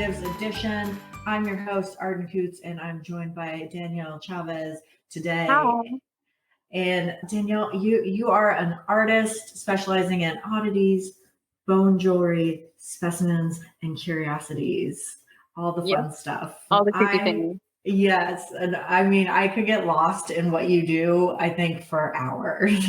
Creatives edition. I'm your host, Arden Coots, and I'm joined by Danielle Chavez today. Hi. And Danielle, you are an artist specializing in oddities, bone jewelry, specimens, and curiosities. All the fun stuff. All the creepy things. Yes. And I mean, I could get lost in what you do, I think, for hours.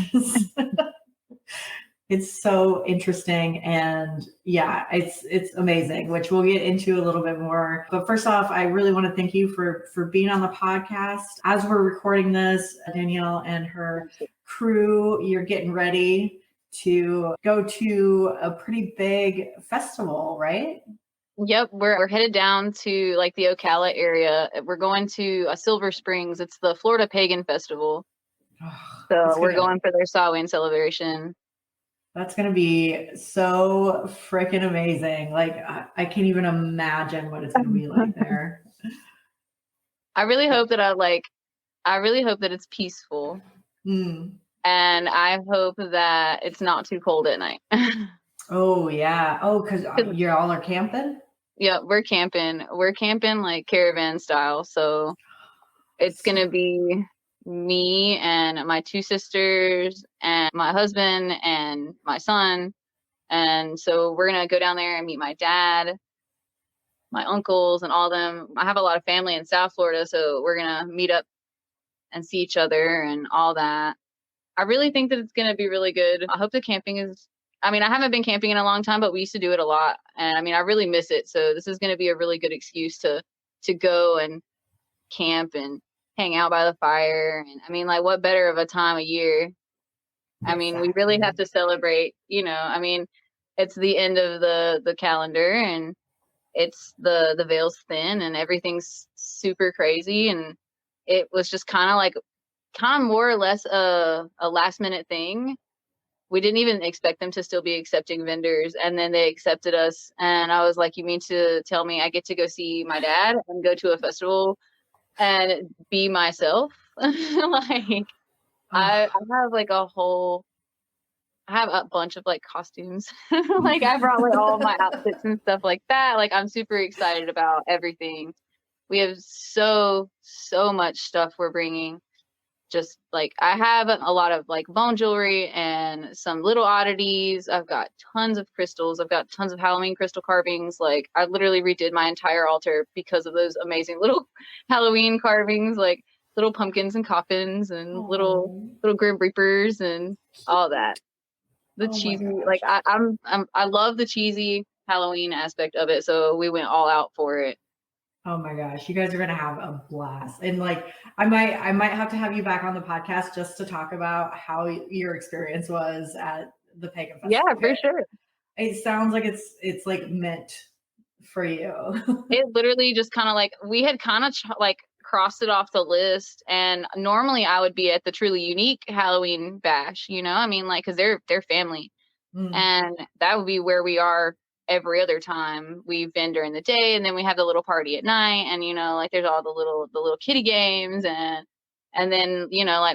It's so interesting, and yeah, it's amazing, which we'll get into a little bit more. But first off, I really want to thank you for being on the podcast. As we're recording this, Danielle and her crew, you're getting ready to go to a pretty big festival, right? Yep, we're headed down to like the Ocala area. We're going to Silver Springs. It's the Florida Pagan Festival. So we're going for their Samhain celebration. That's going to be so freaking amazing. Like, I can't even imagine what it's going to be like there. I really hope that it's peaceful. And I hope that it's not too cold at night. Oh, yeah. Oh, because you all are camping? Yeah, we're camping. We're camping like caravan style. So it's going to be me and my two sisters and my husband and my son. And so we're going to go down there and meet my dad, my uncles and all them. I have a lot of family in South Florida, so we're going to meet up and see each other and all that. I really think that it's going to be really good. I hope the camping is, I haven't been camping in a long time, but we used to do it a lot. And I really miss it. So this is going to be a really good excuse to go and camp and hang out by the fire. And what better of a time of year? Exactly. We really have to celebrate, it's the end of the calendar, and it's the veil's thin and everything's super crazy. And it was just kind of more or less a last minute thing. We didn't even expect them to still be accepting vendors, and then they accepted us. And I was like, you mean to tell me I get to go see my dad and go to a festival and be myself? I have a bunch of costumes. I brought all my outfits and stuff like that. I'm super excited about everything. We have so much stuff we're bringing. Just I have a lot of bone jewelry and some little oddities. I've got tons of crystals. I've got tons of Halloween crystal carvings. I literally redid my entire altar because of those amazing little Halloween carvings, little pumpkins and coffins and little grim reapers and all that. The cheesy, I love the cheesy Halloween aspect of it. So we went all out for it. Oh my gosh, you guys are gonna have a blast. And I might have to have you back on the podcast just to talk about how your experience was at the Pagan Festival. Yeah, for sure. It sounds like it's meant for you. It literally just kind of we had kind of crossed it off the list. And normally I would be at the Truly Unique Halloween bash, because they're family. And that would be where we are every other time. We've been during the day, and then we have the little party at night, and there's all the little kiddie games, and then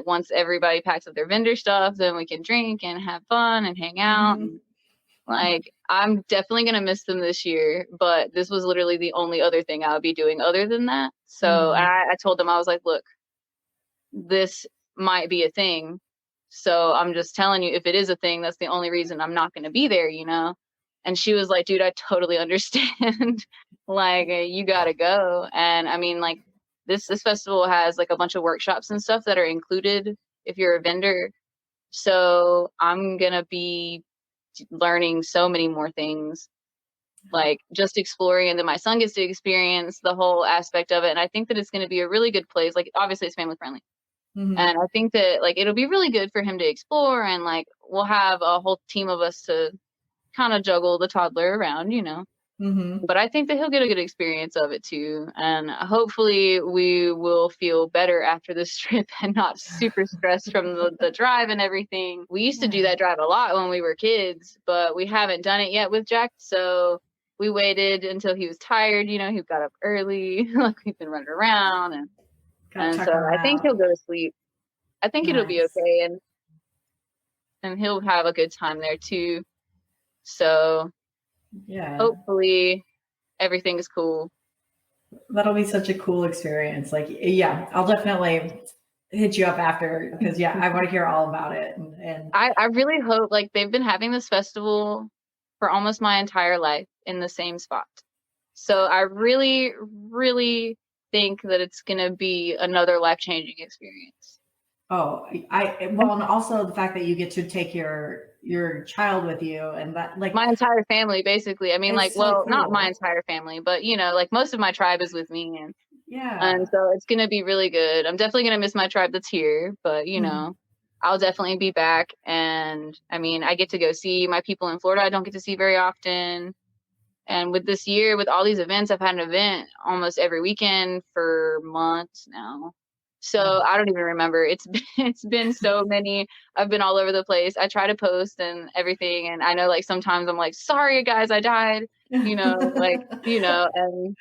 once everybody packs up their vendor stuff, then we can drink and have fun and hang out. And, I'm definitely gonna miss them this year, but this was literally the only other thing I would be doing other than that. So I told them, I was like, look, this might be a thing, so I'm just telling you, if it is a thing, that's the only reason I'm not gonna be there, And she was like, dude, I totally understand. You gotta go. And this festival has a bunch of workshops and stuff that are included if you're a vendor. So I'm gonna be learning so many more things, just exploring. And then my son gets to experience the whole aspect of it. And I think that it's gonna be a really good place. Obviously it's family friendly. And I think that it'll be really good for him to explore, and we'll have a whole team of us to kind of juggle the toddler around, But I think that he'll get a good experience of it too. And hopefully we will feel better after this trip and not super stressed from the drive and everything. We used to do that drive a lot when we were kids, but we haven't done it yet with Jack. So we waited until he was tired. He got up early, we've been running around, and so I think he'll go to sleep. I think it'll be okay. And he'll have a good time there too. So hopefully everything is cool. That'll be such a cool experience. Like, yeah, I'll definitely hit you up after, because yeah, I want to hear all about it. And I really hope, like, they've been having this festival for almost my entire life in the same spot. So I really, really think that it's going to be another life-changing experience. oh, well, and also the fact that you get to take your child with you, and that, like, my entire family, basically. I mean, like, it's so well, not cool. my entire family, but you know, like most of my tribe is with me, and Yeah. so it's gonna be really good. I'm definitely gonna miss my tribe that's here, but you know, I'll definitely be back. And I mean, I get to go see my people in Florida I don't get to see very often. And with this year, with all these events, I've had an event almost every weekend for months now. So I don't even remember. It's been so many. I've been all over the place. I try to post and everything, and I know, like, sometimes I'm like, sorry guys, I died, you know, like, you know, and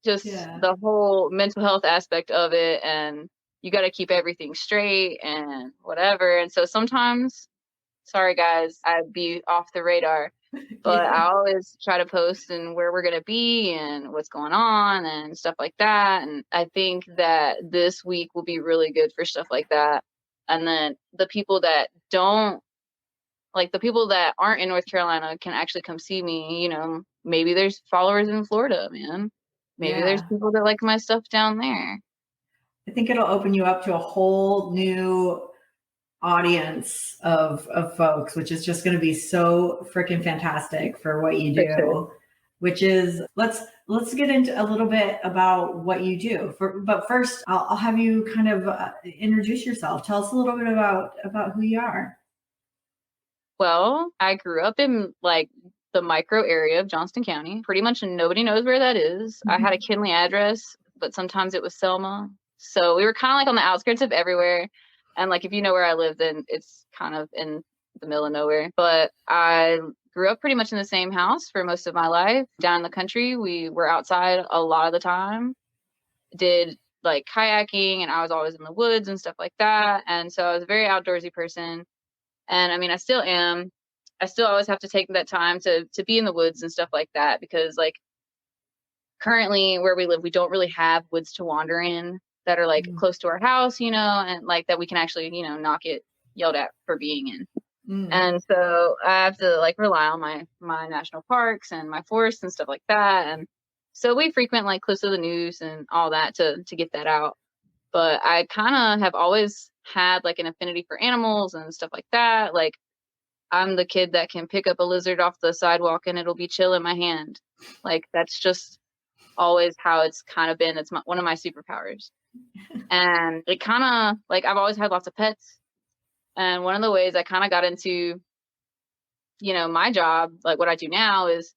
just Yeah. the whole mental health aspect of it, and you got to keep everything straight and whatever. And so sometimes, sorry guys, I'd be off the radar. But I always try to post and where we're going to be and what's going on and stuff like that. And I think that this week will be really good for stuff like that. And then the people that don't, like the people that aren't in North Carolina, can actually come see me. You know, maybe there's followers in Florida, man. Maybe there's Yeah. people that like my stuff down there. I think it'll open you up to a whole new audience of folks, which is just going to be so freaking fantastic for what you For do. sure. Which is, let's get into a little bit about what you do. But first, I'll have you kind of introduce yourself. Tell us a little bit about who you are. Well, I grew up in like the micro area of Johnston County. Pretty much nobody knows where that is. I had a Kinley address, but sometimes it was Selma. So we were kind of like on the outskirts of everywhere. And like, if you know where I live, then it's kind of in the middle of nowhere. But I grew up pretty much in the same house for most of my life. Down in the country, we were outside a lot of the time. Did like kayaking, and I was always in the woods and stuff like that. And so I was a very outdoorsy person. And I mean, I still am. I still always have to take that time to be in the woods and stuff like that, because like currently where we live, we don't really have woods to wander in that are like close to our house, you know, and like that we can actually, you know, not get yelled at for being in. And so I have to like rely on my national parks and my forests and stuff like that. And so we frequent like Cliffs of the News and all that to get that out. But I kind of have always had like an affinity for animals and stuff like that. Like I'm the kid that can pick up a lizard off the sidewalk and it'll be chill in my hand. Like that's just always how it's kind of been. It's one of my superpowers. And it kind of like I've always had lots of pets. And one of the ways I kind of got into, you know, my job, like what I do now is,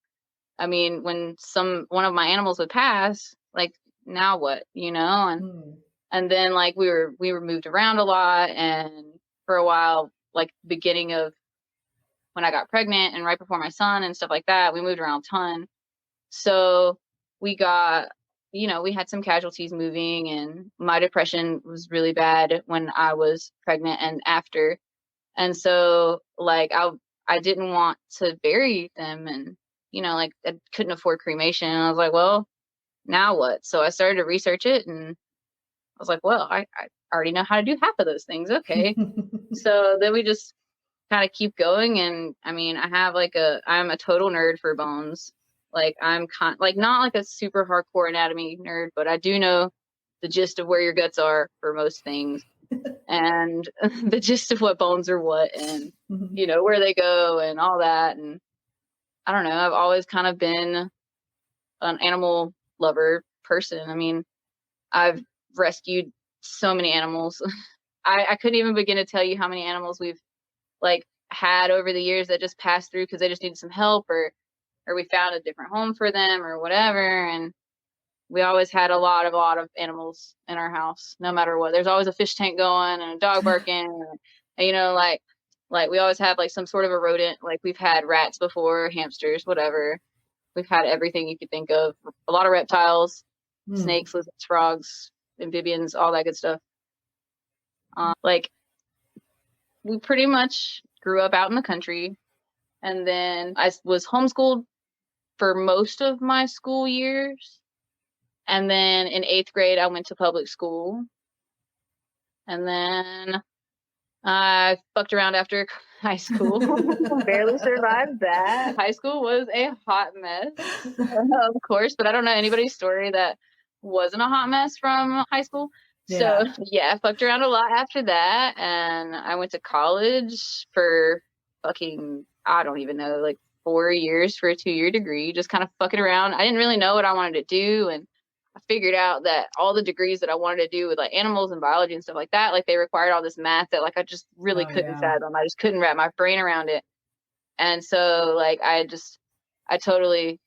I mean, when one of my animals would pass, like now what, you know? And then like we were moved around a lot, and for a while, like beginning of when I got pregnant and right before my son and stuff like that, we moved around a ton. So we got, you know, we had some casualties moving, and my depression was really bad when I was pregnant and after. And so like I didn't want to bury them, and you know, like I couldn't afford cremation. And I was like, well, now what? So I started to research it, and I was like, well, I already know how to do half of those things. Okay. So then we just kind of keep going. And I mean, I'm a total nerd for bones. Like like not like a super hardcore anatomy nerd, but I do know the gist of where your guts are for most things, and the gist of what bones are what, and you know, where they go and all that. And I don't know, I've always kind of been an animal lover person. I mean, I've rescued so many animals. I couldn't even begin to tell you how many animals we've like had over the years that just passed through because they just needed some help, or we found a different home for them or whatever. And we always had a lot of animals in our house, no matter what. There's always a fish tank going and a dog barking, and you know, like we always have like some sort of a rodent. Like we've had rats before, hamsters, whatever. We've had everything you could think of. A lot of reptiles, snakes, lizards, frogs, amphibians, all that good stuff. Like we pretty much grew up out in the country, and then I was homeschooled for most of my school years. And then in 8th grade, I went to public school. And then I fucked around after high school. Barely survived that. High school was a hot mess, of course, but I don't know anybody's story that wasn't a hot mess from high school. So yeah, I fucked around a lot after that, and I went to college for fucking, I don't even know, like 4 years for a 2-year degree, just kind of fucking around. I didn't really know what I wanted to do, and I figured out that all the degrees that I wanted to do with like animals and biology and stuff like that, like they required all this math that like I just really couldn't fathom. I just couldn't wrap my brain around it. And so like I totally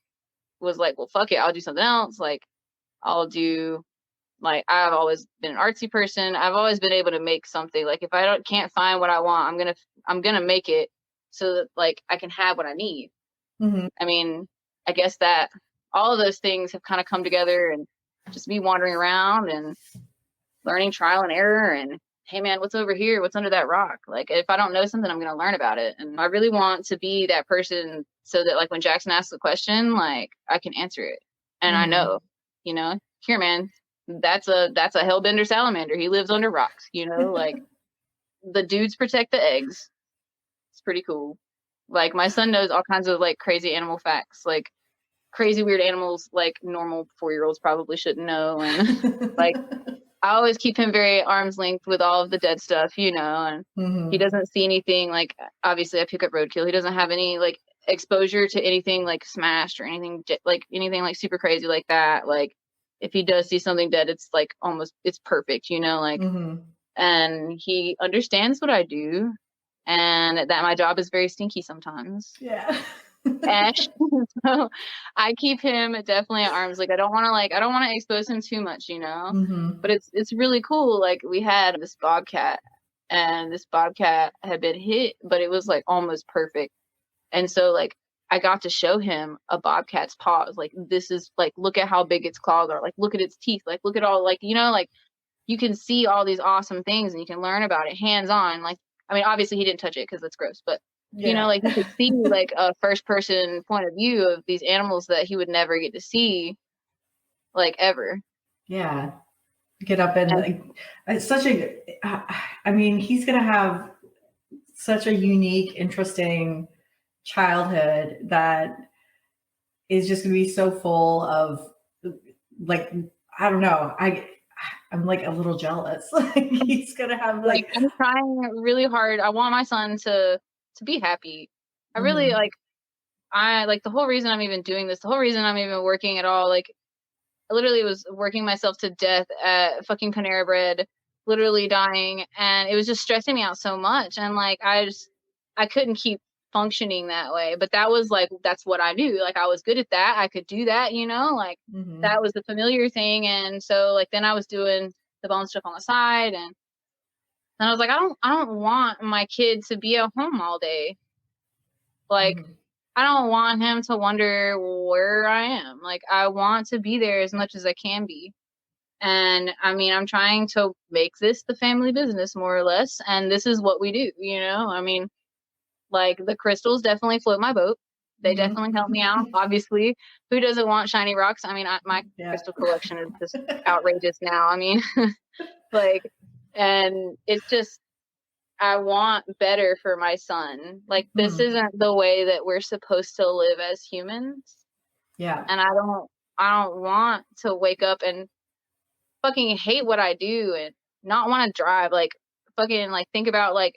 was like, well, fuck it, I'll do something else. Like I'll do, like, I've always been an artsy person. I've always been able to make something. Like if I can't find what I want, I'm gonna make it so that like I can have what I need. Mm-hmm. I mean, I guess that all of those things have kind of come together, and just me wandering around and learning trial and error, and hey man, what's over here? What's under that rock? Like if I don't know something, I'm going to learn about it. And I really want to be that person so that like when Jackson asks a question, like I can answer it. And I know, you know, here, man, that's a hellbender salamander. He lives under rocks, you know, like the dudes protect the eggs. It's pretty cool. Like my son knows all kinds of like crazy animal facts, like crazy weird animals like normal 4-year-olds probably shouldn't know. And like I always keep him very arm's length with all of the dead stuff, you know, and he doesn't see anything. Like obviously I pick up roadkill. He doesn't have any like exposure to anything like smashed or anything like super crazy like that. Like if he does see something dead, it's like almost, it's perfect, you know, like, and he understands what I do, and that my job is very stinky sometimes. Yeah. And so I keep him definitely at arms. Like I don't want to expose him too much, you know, but it's really cool. Like we had this bobcat, and this bobcat had been hit, but it was like almost perfect. And so like I got to show him a bobcat's paws. Like this is like, look at how big its claws are. Like look at its teeth. Like look at all, like, you know, like you can see all these awesome things and you can learn about it hands on. Like, I mean, obviously he didn't touch it because that's gross, but you know, like you could see like a first person point of view of these animals that he would never get to see, like ever. Yeah. Get up and like, it's such a, I mean, he's going to have such a unique, interesting childhood that is just going to be so full of like, I don't know. I'm like a little jealous. Like he's going to have like I'm trying really hard. I want my son to be happy. I really like the whole reason I'm even doing this, the whole reason I'm even working at all, like I literally was working myself to death at fucking Panera Bread, literally dying, and it was just stressing me out so much. And like I couldn't keep functioning that way. But that was like, that's what I knew. Like I was good at that. I could do that, you know, like that was the familiar thing. And so like then I was doing the bone stuff on the side, and I was like, I don't want my kid to be at home all day. Like, I don't want him to wonder where I am. Like, I want to be there as much as I can be. And I mean, I'm trying to make this the family business more or less. And this is what we do, you know? I mean, like the crystals definitely float my boat. They definitely help me out. Obviously, who doesn't want shiny rocks? I mean, my crystal collection is just outrageous now. I mean, like, and it's just, I want better for my son. Like this isn't the way that we're supposed to live as humans. Yeah. And I don't want to wake up and fucking hate what I do and not want to drive. Like fucking like think about like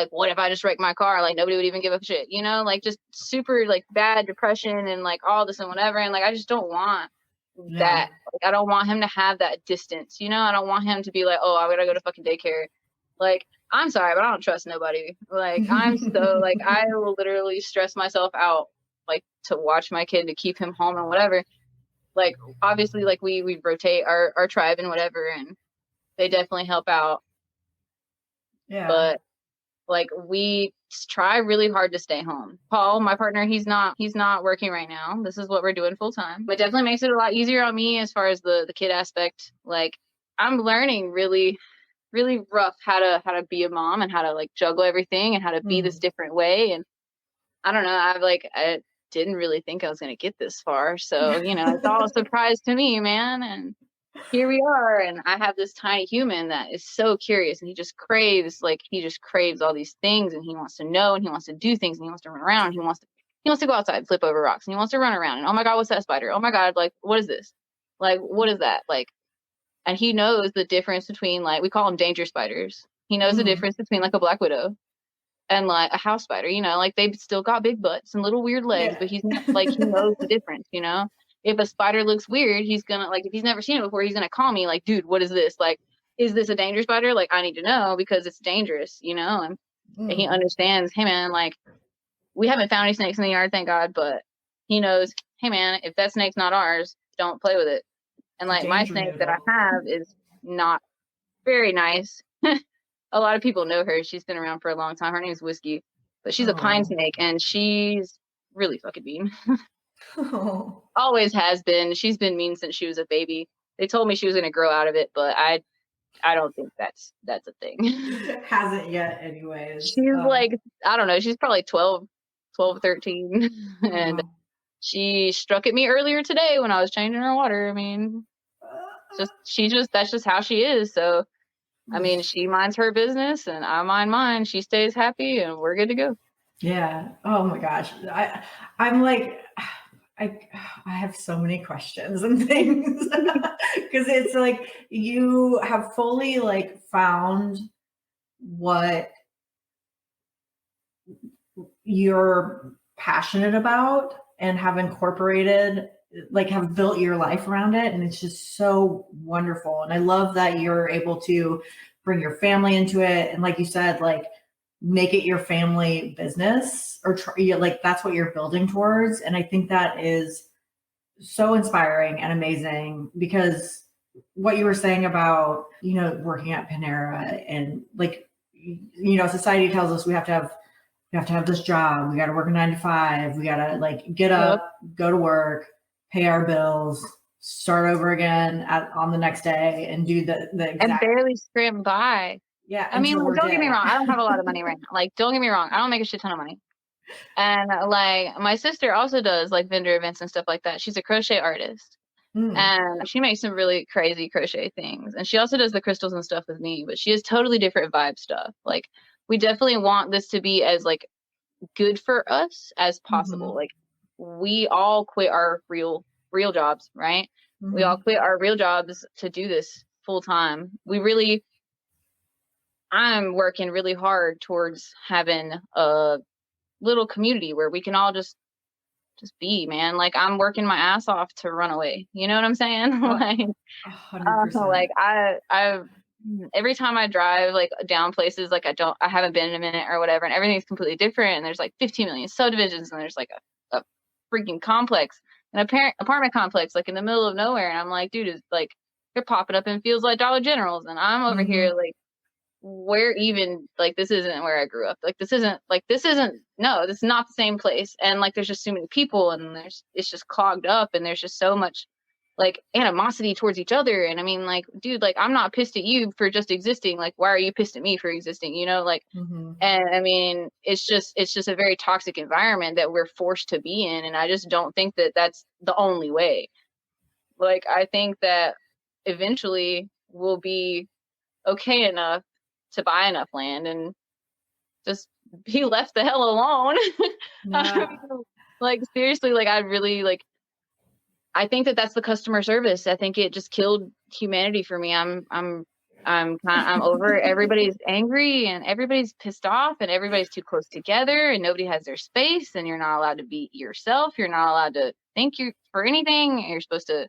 what if I just wreck my car? Like nobody would even give a shit, you know? Like just super like bad depression and like all this and whatever. And like I just don't want that. Like I don't want him to have that distance, you know? I don't want him to be like, oh, I gotta go to fucking daycare. Like I'm sorry, but I don't trust nobody. Like I'm so like I will literally stress myself out like to watch my kid, to keep him home and whatever. Like obviously like we rotate our tribe and whatever, and they definitely help out. Yeah. But like we try really hard to stay home. Paul, my partner, he's not working right now. This is what we're doing full time. But definitely makes it a lot easier on me as far as the kid aspect. Like I'm learning really rough how to be a mom and how to like juggle everything and how to be this different way. And I don't know, didn't really think I was going to get this far. So, you know, it's all a surprise to me, man. And here we are. And I have this tiny human that is so curious, and he just craves all these things, and he wants to know, and he wants to do things, and he wants to run around, and he wants to go outside and flip over rocks, and he wants to run around, and oh my God, what's that spider? Oh my God, like, what is this? Like, what is that? Like, and he knows the difference between, like, we call them danger spiders. He knows the difference between like a black widow and like a house spider, you know, like they've still got big butts and little weird legs, but he's not, like, he knows the difference, you know. If a spider looks weird, he's gonna, like, if he's never seen it before, he's gonna call me like, dude, what is this? Like, is this a danger spider? Like, I need to know because it's dangerous, you know. And he understands, hey man, like, we haven't found any snakes in the yard, thank God, but he knows, hey man, if that snake's not ours, don't play with it. And like my snake that I have is not very nice. A lot of people know her. She's been around for a long time. Her name's Whiskey, but she's a pine snake, and she's really fucking mean. Always has been. She's been mean since she was a baby. They told me she was going to grow out of it, but I don't think that's a thing. Hasn't yet anyways. She's like, I don't know. She's probably 12, 13. And she struck at me earlier today when I was changing her water. I mean, that's just how she is. So, I mean, she minds her business and I mind mine. She stays happy and we're good to go. Yeah. Oh my gosh. I'm like, I have so many questions and things because it's like you have fully like found what you're passionate about and have incorporated, like have built your life around it. And it's just so wonderful. And I love that you're able to bring your family into it. And like you said, like make it your family business or like that's what you're building towards. And I think that is so inspiring and amazing because what you were saying about, you know, working at Panera and like, you know, society tells us we have to have this job. We got to work a 9 to 5. We got to like get up, go to work, pay our bills, start over again on the next day and do the exact. And barely scrim by. Yeah. I mean, don't get me wrong. I don't have a lot of money right now. Like, don't get me wrong. I don't make a shit ton of money. And like my sister also does like vendor events and stuff like that. She's a crochet artist. And she makes some really crazy crochet things. And she also does the crystals and stuff with me, but she has totally different vibe stuff. Like we definitely want this to be as like good for us as possible. Like we all quit our real jobs, right? We all quit our real jobs to do this full time. I'm working really hard towards having a little community where we can all just be, man. Like I'm working my ass off to run away. You know what I'm saying? Like, 100%. Like I every time I drive like down places, like I haven't been in a minute or whatever, and everything's completely different. And there's like 15 million subdivisions, and there's like a freaking complex, an apartment complex, like in the middle of nowhere. And I'm like, dude, it's like they're popping up in fields like Dollar Generals, and I'm over here like, where even like this isn't where I grew up. Like this isn't no, this is not the same place. And like there's just too many people, and it's just clogged up, and there's just so much like animosity towards each other. And I mean, like, dude, like I'm not pissed at you for just existing. Like, why are you pissed at me for existing? You know, like, and I mean, it's just a very toxic environment that we're forced to be in. And I just don't think that that's the only way. Like, I think that eventually we'll be okay enough to buy enough land and just be left the hell alone. Yeah. Like seriously, like I really like, I think that that's the customer service. I think it just killed humanity for me. I'm over. Everybody's angry and everybody's pissed off and everybody's too close together and nobody has their space and you're not allowed to be yourself. You're not allowed to think you for anything. You're supposed to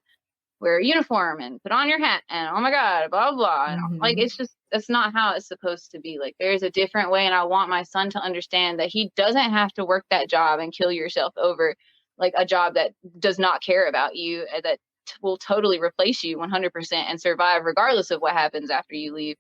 wear a uniform and put on your hat and oh my God, blah, blah. And like, it's just, that's not how it's supposed to be. Like there's a different way. And I want my son to understand that he doesn't have to work that job and kill yourself over like a job that does not care about you, that will totally replace you 100% and survive regardless of what happens after you leave.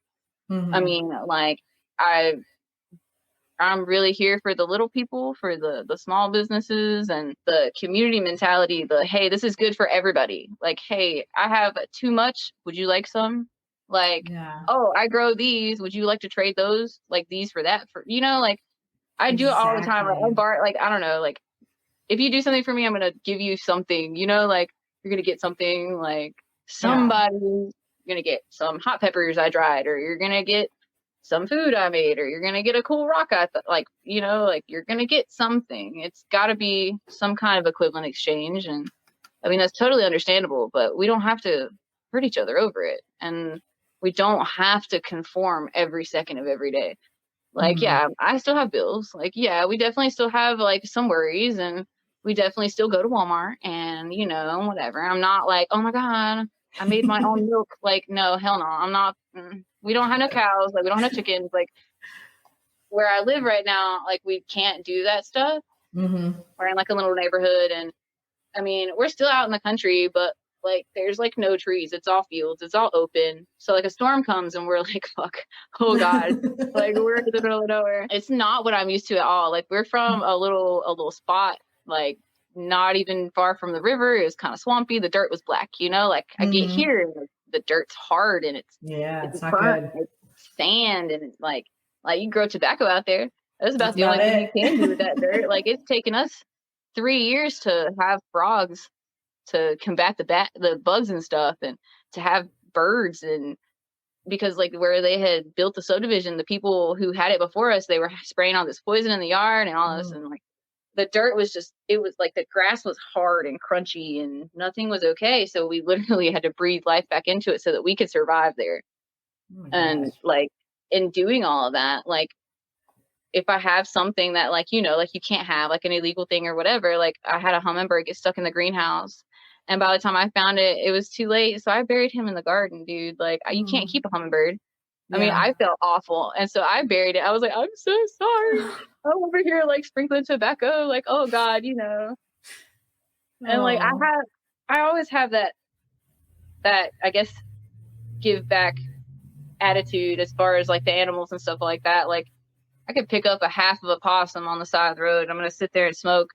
I mean, like I'm really here for the little people, for the small businesses and the community mentality, hey, this is good for everybody. Like, hey, I have too much. Would you like some? Like, oh, I grow these. Would you like to trade those? Like these for that? For, you know, like I do it all the time. Like I don't know, like if you do something for me, I'm going to give you something, you know, like you're going to get something, like somebody's going to get some hot peppers I dried, or you're going to get some food I made, or you're going to get a cool rock like, you know, like you're going to get something. It's got to be some kind of equivalent exchange. And I mean, that's totally understandable, but we don't have to hurt each other over it. And we don't have to conform every second of every day. Like, yeah, I still have bills. Like, yeah, we definitely still have like some worries, and we definitely still go to Walmart and, you know, whatever. I'm not like, oh my God, I made my own milk. Like, no, hell no. I'm not. We don't have no cows. Like, we don't have no chickens. Like, where I live right now, like, we can't do that stuff. We're in like a little neighborhood, and I mean, we're still out in the country, but like there's like no trees. It's all fields. It's all open. So like a storm comes and we're like, fuck, oh God, like we're in the middle of nowhere. It's not what I'm used to at all. Like we're from a little spot, like not even far from the river. It was kind of swampy. The dirt was black, you know, like I get here and the dirt's hard and it's not burnt, good. it's sand, and it's like you grow tobacco out there. That's about the only thing you can do with that dirt. Like it's taken us 3 years to have frogs to combat the bugs and stuff, and to have birds, and because like where they had built the subdivision, the people who had it before us, they were spraying all this poison in the yard and all this, and like the dirt was just, it was like the grass was hard and crunchy and nothing was okay. So we literally had to breathe life back into it so that we could survive there. And like in doing all of that, like if I have something that like, you know, like you can't have like an illegal thing or whatever, like I had a hummingbird get stuck in the greenhouse, and by the time I found it, it was too late. So I buried him in the garden, dude. Like you can't keep a hummingbird. I mean, I felt awful. And so I buried it. I was like, I'm so sorry. I'm over here like sprinkling tobacco, like, oh God, you know. And like I always have that I guess give back attitude as far as like the animals and stuff like that. Like I could pick up a half of a possum on the side of the road. I'm gonna sit there and smoke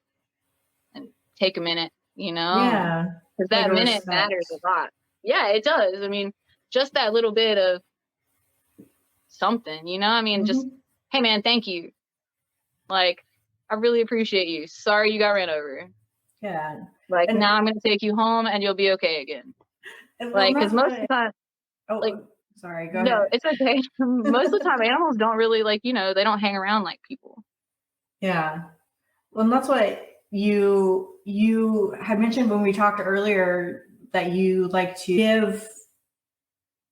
and take a minute, you know? Yeah. Because that minute matters a lot. Yeah, it does. I mean, just that little bit of something, you know? I mean, just, hey man, thank you. Like, I really appreciate you. Sorry you got ran over. Yeah. Like, now I'm gonna take you home and you'll be okay again. Like, because most of the time, like, sorry, go ahead. No, it's okay. Most of the time, animals don't really like, you know, they don't hang around like people. Yeah. Well, and that's what you had mentioned when we talked earlier, that you like to give,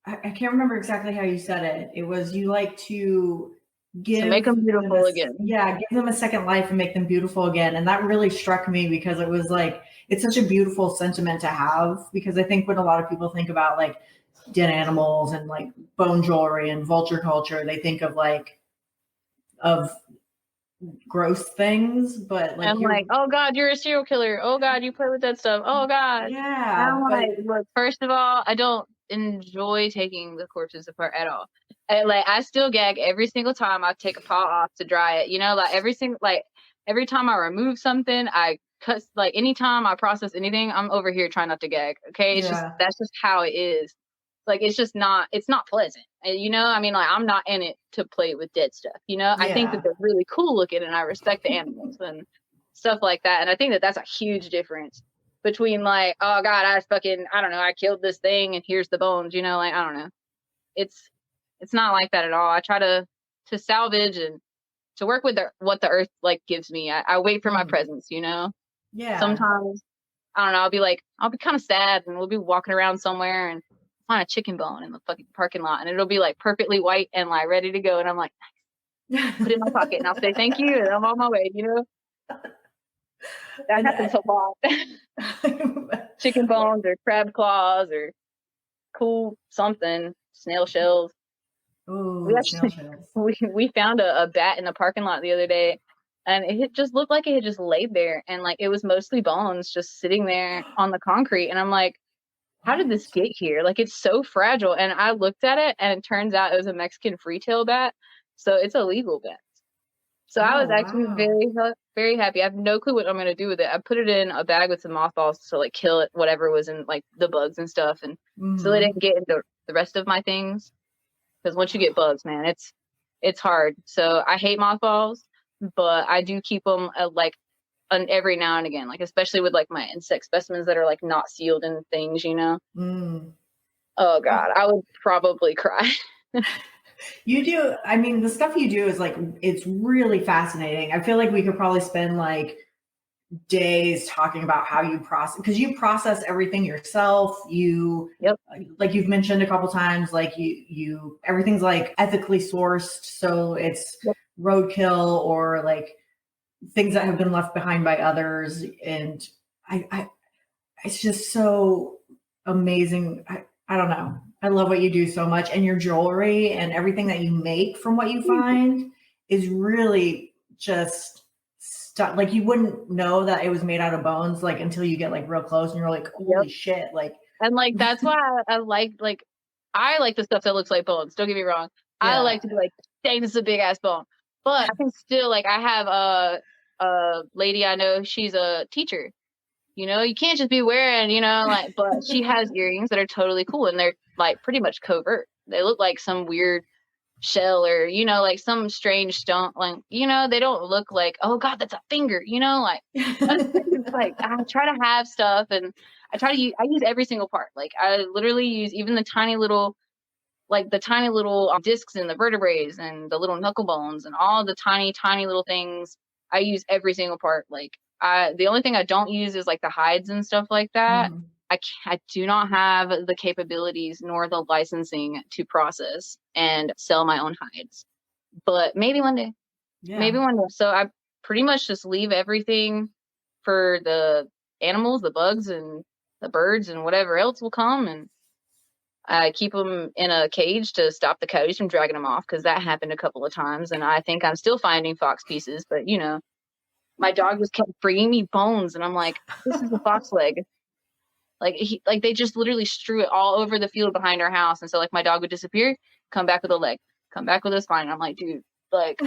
I can't remember exactly how you said it. It was you like to give, to make them beautiful again. Yeah, give them a second life and make them beautiful again. And that really struck me because it was like, it's such a beautiful sentiment to have, because I think when a lot of people think about like dead animals and like bone jewelry and vulture culture, they think of like gross things, but like, I'm like, oh God, you're a serial killer. Oh God, you play with that stuff. Oh God. Yeah. I'm like, look, first of all, I don't enjoy taking the corpses apart at all. And like, I still gag every single time I take a paw off to dry it. You know, like every time I remove something, I cut, like anytime I process anything, I'm over here trying not to gag. Okay. It's just, that's just how it is. Like, it's not pleasant. You know, I mean, like, I'm not in it to play with dead stuff, you know? I think that they're really cool looking, and I respect the animals and stuff like that. And I think that that's a huge difference between like, oh God, I don't know, I killed this thing and here's the bones, you know? Like, I don't know. It's not like that at all. I try to salvage and to work with what the earth like gives me. I wait for my presence, you know? Yeah. Sometimes, I don't know, I'll be kind of sad, and we'll be walking around somewhere and find a chicken bone in the fucking parking lot, and it'll be like perfectly white and like ready to go, and I'm like, put it in my pocket, and I'll say thank you, and I'm on my way, you know? That happens a lot. Chicken bones or crab claws or cool something, snail shells. Ooh, snail shells. We found a bat in the parking lot the other day, and it just looked like it had just laid there, and like it was mostly bones just sitting there on the concrete, and I'm like, how did this get here? Like, it's so fragile. And I looked at it, and it turns out it was a Mexican free-tail bat. So it's a legal bat. So I was actually very, very happy. I have no clue what I'm going to do with it. I put it in a bag with some mothballs to like kill it, whatever was in like the bugs and stuff. And so they didn't get into the rest of my things. Because once you get bugs, man, it's hard. So I hate mothballs, but I do keep them like every now and again, like especially with like my insect specimens that are like not sealed in things, you know. Oh God, I would probably cry. You do. I mean, the stuff you do is like, it's really fascinating. I feel like we could probably spend like days talking about how you process, because you process everything yourself. You, Yep. Like you've mentioned a couple times, like you everything's like ethically sourced. So it's roadkill or like things that have been left behind by others. And I it's just so amazing. I don't know. I love what you do so much, and your jewelry and everything that you make from what you find is really just stuff. Like you wouldn't know that it was made out of bones like until you get like real close and you're like, holy shit. Like, and like, that's why I like the stuff that looks like bones. Don't get me wrong. I like to be like, dang, this is a big ass bone. But I can still like, I have a lady I know, she's a teacher. You know, you can't just be wearing, you know, like, but she has earrings that are totally cool and they're like pretty much covert. They look like some weird shell or, you know, like some strange stone, like, you know, they don't look like, oh God, that's a finger, you know, like, like I try to have stuff and I use every single part. Like I literally use even the tiny little discs in the vertebrae and the little knuckle bones and all the tiny little things. I use every single part. Like the only thing I don't use is like the hides and stuff like that. I do not have the capabilities nor the licensing to process and sell my own hides, but maybe one day. So I pretty much just leave everything for the animals, the bugs and the birds and whatever else will come. And I keep them in a cage to stop the coyotes from dragging them off, because that happened a couple of times. And I think I'm still finding fox pieces, but you know, my dog just kept bringing me bones, and I'm like, this is a fox leg. Like they just literally strew it all over the field behind our house. And so like my dog would disappear, come back with a leg, come back with a spine. And I'm like, dude, like,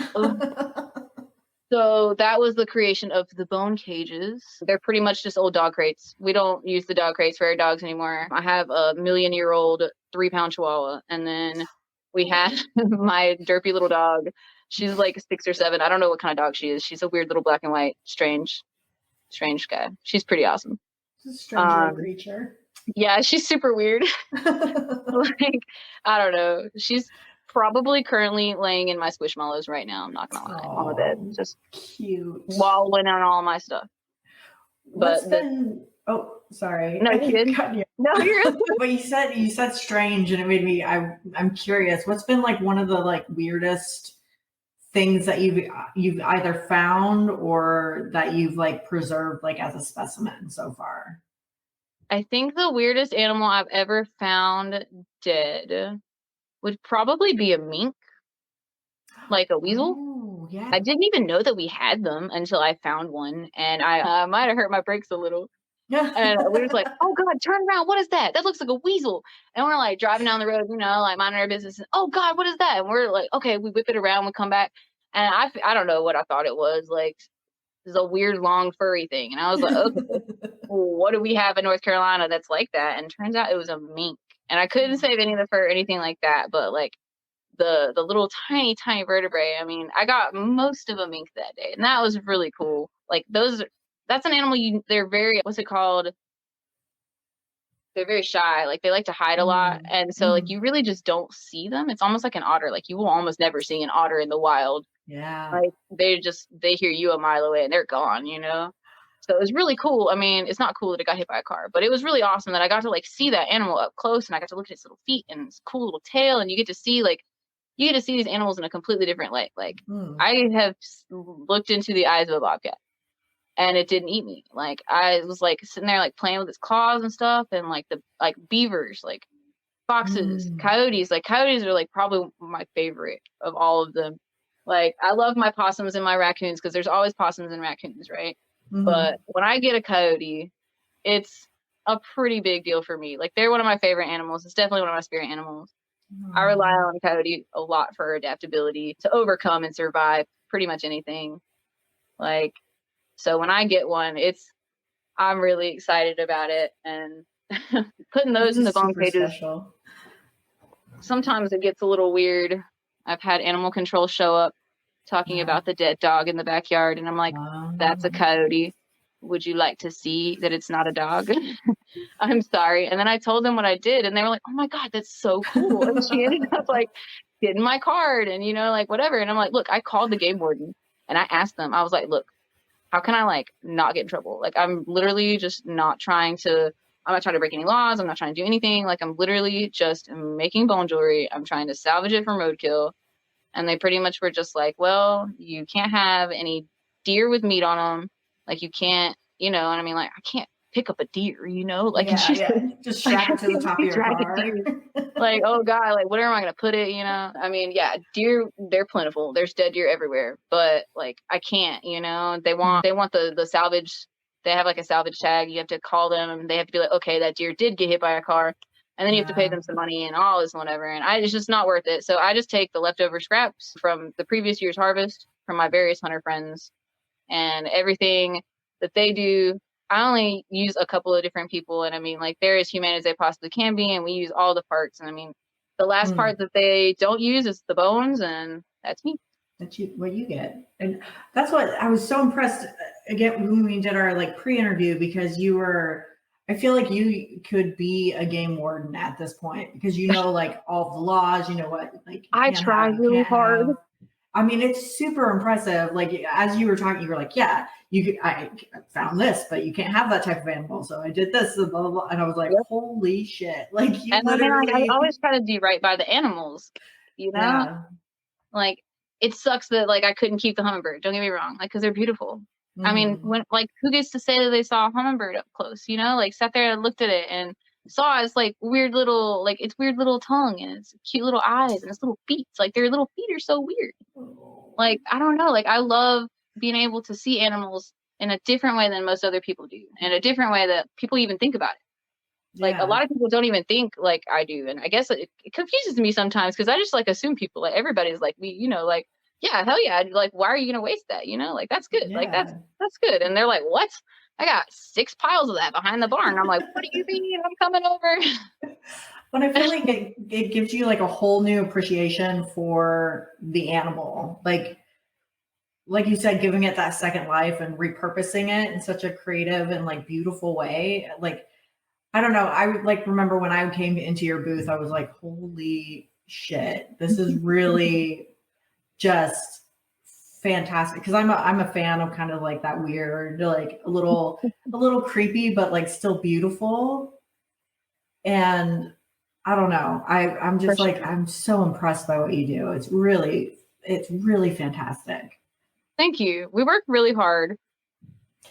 so that was the creation of the bone cages. They're pretty much just old dog crates. We don't use the dog crates for our dogs anymore. I have a 1,000,000-year-old 3-pound Chihuahua. And then we have my derpy little dog. She's like 6 or 7. I don't know what kind of dog she is. She's a weird little black and white, strange guy. She's pretty awesome. It's a strange little creature. Yeah, she's super weird. Like, I don't know. She's probably currently laying in my squishmallows right now. I'm not gonna lie, on the bed, just cute, wallowing on all my stuff. But sorry. No, kid. No, you're. But you said strange, and it made me. I'm curious. What's been like one of the like weirdest things that you've either found or that you've like preserved like as a specimen so far? I think the weirdest animal I've ever found dead would probably be a mink, like a weasel. Oh, yeah. I didn't even know that we had them until I found one, and I might have hurt my brakes a little. Yeah. And we were just like, oh God, turn around. What is that? That looks like a weasel. And we're like driving down the road, you know, like minding our business. And, oh God, what is that? And we're like, okay, we whip it around, we come back. And I don't know what I thought it was. Like, it's a weird, long, furry thing. And I was like, okay, what do we have in North Carolina that's like that? And turns out it was a mink. And I couldn't save any of the fur or anything like that. But like the little tiny vertebrae, I mean, I got most of a mink that day. And that was really cool. Like that's an animal they're very, what's it called? They're very shy. Like they like to hide a lot. And so like you really just don't see them. It's almost like an otter. Like you will almost never see an otter in the wild. Yeah. Like they hear you a mile away and they're gone, you know? So it was really cool. I mean, it's not cool that it got hit by a car, but it was really awesome that I got to like see that animal up close, and I got to look at its little feet and its cool little tail, and you get to see these animals in a completely different light. Like I have looked into the eyes of a bobcat and it didn't eat me. Like I was like sitting there like playing with its claws and stuff, and like beavers, like foxes, coyotes. Like coyotes are like probably my favorite of all of them. Like I love my possums and my raccoons because there's always possums and raccoons, right? But when I get a coyote, it's a pretty big deal for me. Like they're one of my favorite animals. It's definitely one of my spirit animals. I rely on a coyote a lot for adaptability to overcome and survive pretty much anything. Like, so when I get one, I'm really excited about it. And putting those in the bone cages, sometimes it gets a little weird. I've had animal control show up talking about the dead dog in the backyard. And I'm like, that's a coyote. Would you like to see that it's not a dog? I'm sorry. And then I told them what I did, and they were like, oh my God, that's so cool. And she ended up like getting my card and, you know, like whatever. And I'm like, look, I called the game warden and I asked them, I was like, look, how can I like not get in trouble? Like, I'm literally just I'm not trying to break any laws. I'm not trying to do anything. Like, I'm literally just making bone jewelry. I'm trying to salvage it from roadkill. And they pretty much were just like, well, you can't have any deer with meat on them. Like, you can't, you know, and I mean, like, I can't pick up a deer, you know? Like, just strap it to the top of your car. Like, oh God, like, where am I going to put it, you know? I mean, yeah, deer, they're plentiful. There's dead deer everywhere. But, like, I can't, you know? They want the salvage. They have, like, a salvage tag. You have to call them, and they have to be like, okay, that deer did get hit by a car. And then you have to pay them some money and all this and whatever. And it's just not worth it. So I just take the leftover scraps from the previous year's harvest from my various hunter friends and everything that they do. I only use a couple of different people. And I mean, like, they're as humane as they possibly can be. And we use all the parts. And I mean, the last part that they don't use is the bones. And that's me. That's what you get. And that's what I was so impressed again when we did our like pre-interview, because I feel like you could be a game warden at this point, because you know, like, all the laws, you know what, like, I try really hard. I mean, it's super impressive. Like, as you were talking, you were like, yeah, I found this, but you can't have that type of animal. So I did this, and blah, blah, blah. And I was like, holy shit. Like, you and literally... I always try to do right by the animals, you know? Yeah. Like, it sucks that, like, I couldn't keep the hummingbird. Don't get me wrong. Like, because they're beautiful. I mean, when, like, who gets to say that they saw a hummingbird up close, you know? Like, sat there and looked at it and saw its, like, weird little, like, its weird little tongue and its cute little eyes and its little feet. Like, their little feet are so weird. Like, I don't know. Like, I love being able to see animals in a different way than most other people do, and a different way that people even think about it. Like, a lot of people don't even think like I do. And I guess it confuses me sometimes, because I just, like, assume people, like, everybody's like me, you know, like, yeah, hell yeah. Like, why are you going to waste that? You know, like, that's good. Yeah. Like, that's good. And they're like, what? I got 6 piles of that behind the barn. I'm like, what do you mean? I'm coming over. But I feel like it gives you, like, a whole new appreciation for the animal. Like you said, giving it that second life and repurposing it in such a creative and, like, beautiful way. Like, I don't know. I like remember when I came into your booth, I was like, holy shit, this is really just fantastic. Cause I'm a fan of kind of like that weird, like a little creepy, but like still beautiful. And I don't know. I'm just like, I'm so impressed by what you do. It's really fantastic. Thank you. We work really hard.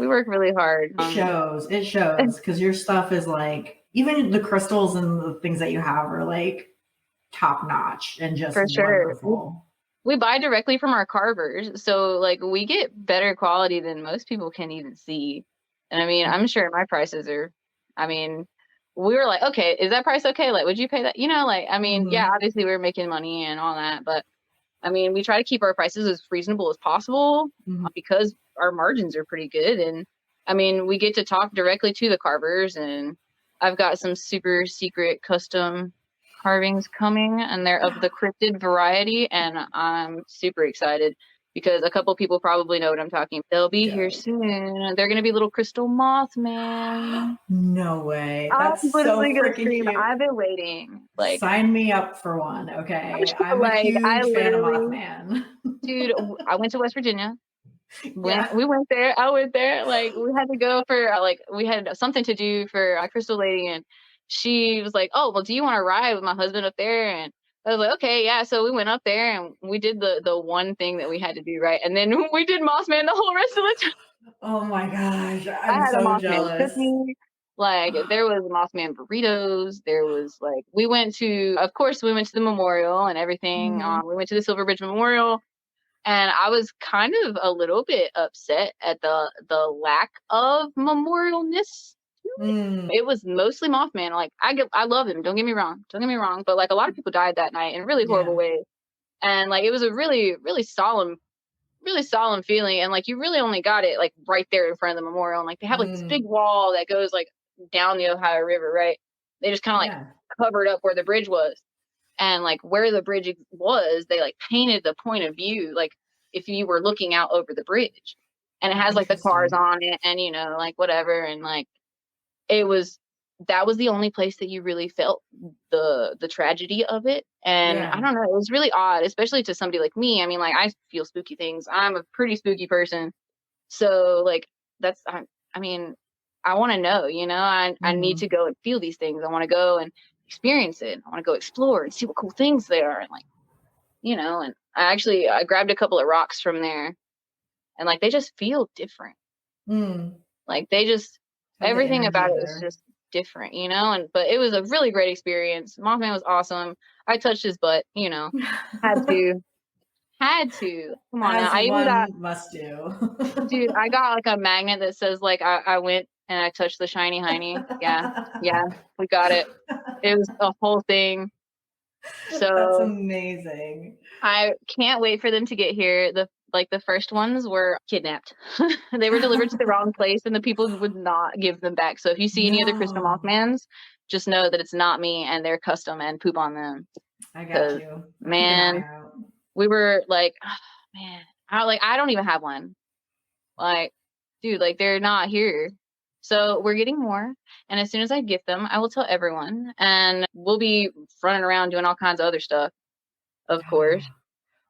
It shows because your stuff is like, even the crystals and the things that you have are like top notch and just for sure. Wonderful. We buy directly from our carvers, so like we get better quality than most people can even see. And I mean, I'm sure my prices are, I mean, we were like, okay, is that price okay? Like, would you pay that? You know, like, I mean, yeah, obviously we're making money and all that, but I mean, we try to keep our prices as reasonable as possible because our margins are pretty good. And I mean, we get to talk directly to the carvers, and I've got some super secret custom carvings coming, and they're of the cryptid variety, and I'm super excited because a couple people probably know what I'm talking about. They'll be here soon. They're going to be little crystal Mothman. No way. That's so freaking cute. I've been waiting. Like, sign me up for one. Okay. I'm a huge fan of Mothman. Dude, I went to West Virginia. We went there. I went there. Like, we had to go for, like, we had something to do for a crystal lady, and she was like, oh, well, do you want to ride with my husband up there? And I was like, okay, yeah. So we went up there and we did the one thing that we had to do, right? And then we did Mothman the whole rest of the time. Oh my gosh. I'm so jealous. Cookie. Like, there was Mothman burritos. There was, like, we went to the memorial and everything. We went to the Silver Bridge Memorial. And I was kind of a little bit upset at the lack of memorialness. It was mostly Mothman. Like, I love him. Don't get me wrong. But like, a lot of people died that night in really horrible ways. And like, it was a really, really solemn feeling. And like, you really only got it like right there in front of the memorial. And like, they have like this big wall that goes like down the Ohio River, right? They just kind of like covered up where the bridge was. And like where the bridge was, they like painted the point of view. Like, if you were looking out over the bridge, and it has like the cars on it and, you know, like whatever. And like, that was the only place that you really felt the tragedy of it. And I don't know, it was really odd, especially to somebody like me. I mean, like, I feel spooky things. I'm a pretty spooky person. So like, I mean, I want to know, you know, I need to go and feel these things. I want to go and experience it. I want to go explore and see what cool things there are. And like, you know, and I grabbed a couple of rocks from there, and like, they just feel different. Like, they just, everything about it is just different, you know. But it was a really great experience. Mothman was awesome. I touched his butt, you know, had to. Come on now. I even got, must do. dude, I got like a magnet that says like I went and I touched the shiny hiney. Yeah, we got it. It was a whole thing. So that's amazing. I can't wait for them to get here. The first ones were kidnapped. They were delivered to the wrong place, and the people would not give them back. So if you see any other crystal mothmans, just know that it's not me, and they're custom, and poop on them. I got you. Man, we were like, oh, man, I don't even have one. Like, dude, like, they're not here. So we're getting more, and as soon as I get them, I will tell everyone, and we'll be running around doing all kinds of other stuff, of course.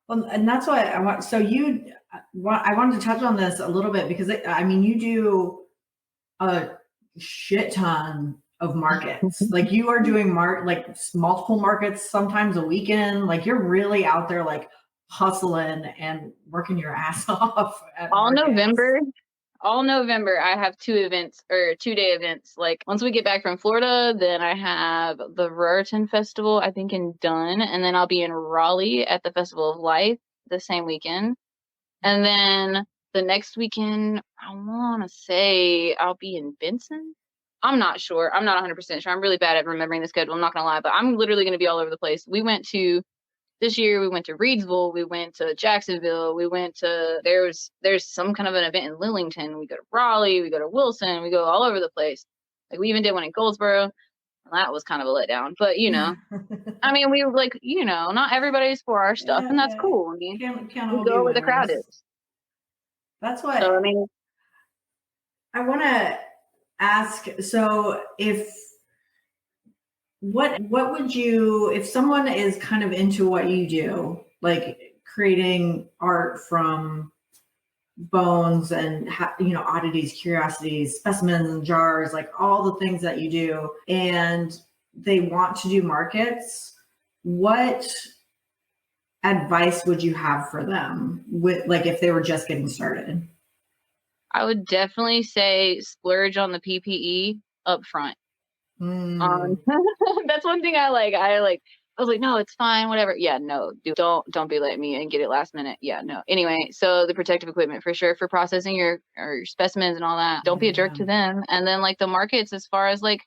Well, and that's what I want. So I wanted to touch on this a little bit because I mean, you do a shit ton of markets. Like, you are doing like multiple markets, sometimes a weekend. Like, you're really out there, like, hustling and working your ass off. All November, I have 2-day events. Like, once we get back from Florida, then I have the Raritan Festival, I think, in Dunn, and then I'll be in Raleigh at the Festival of Life the same weekend. And then the next weekend, I want to say I'll be in Benson. I'm not sure. I'm not 100% sure. I'm really bad at remembering the schedule. I'm not going to lie, but I'm literally going to be all over the place. This year we went to Reedsville, we went to Jacksonville, we went to, there's some kind of an event in Lillington, we go to Raleigh, we go to Wilson, we go all over the place. Like, we even did one in Goldsboro, and that was kind of a letdown. But, you know, I mean, we like, you know, not everybody's for our stuff, and that's cool. I mean, we go where the crowd is. That's what, so, I mean, I want to ask, so what would you, if someone is kind of into what you do, like creating art from bones and, you know, oddities, curiosities, specimens and jars, like all the things that you do, and they want to do markets, what advice would you have for them with, like, if they were just getting started? I would definitely say splurge on the PPE up front. That's one thing I was like, no, it's fine, whatever. Yeah, no, don't be like me and get it last minute. Yeah, no. Anyway, so the protective equipment for sure, for processing your specimens and all that. Don't be a jerk to them. And then like the markets, as far as like,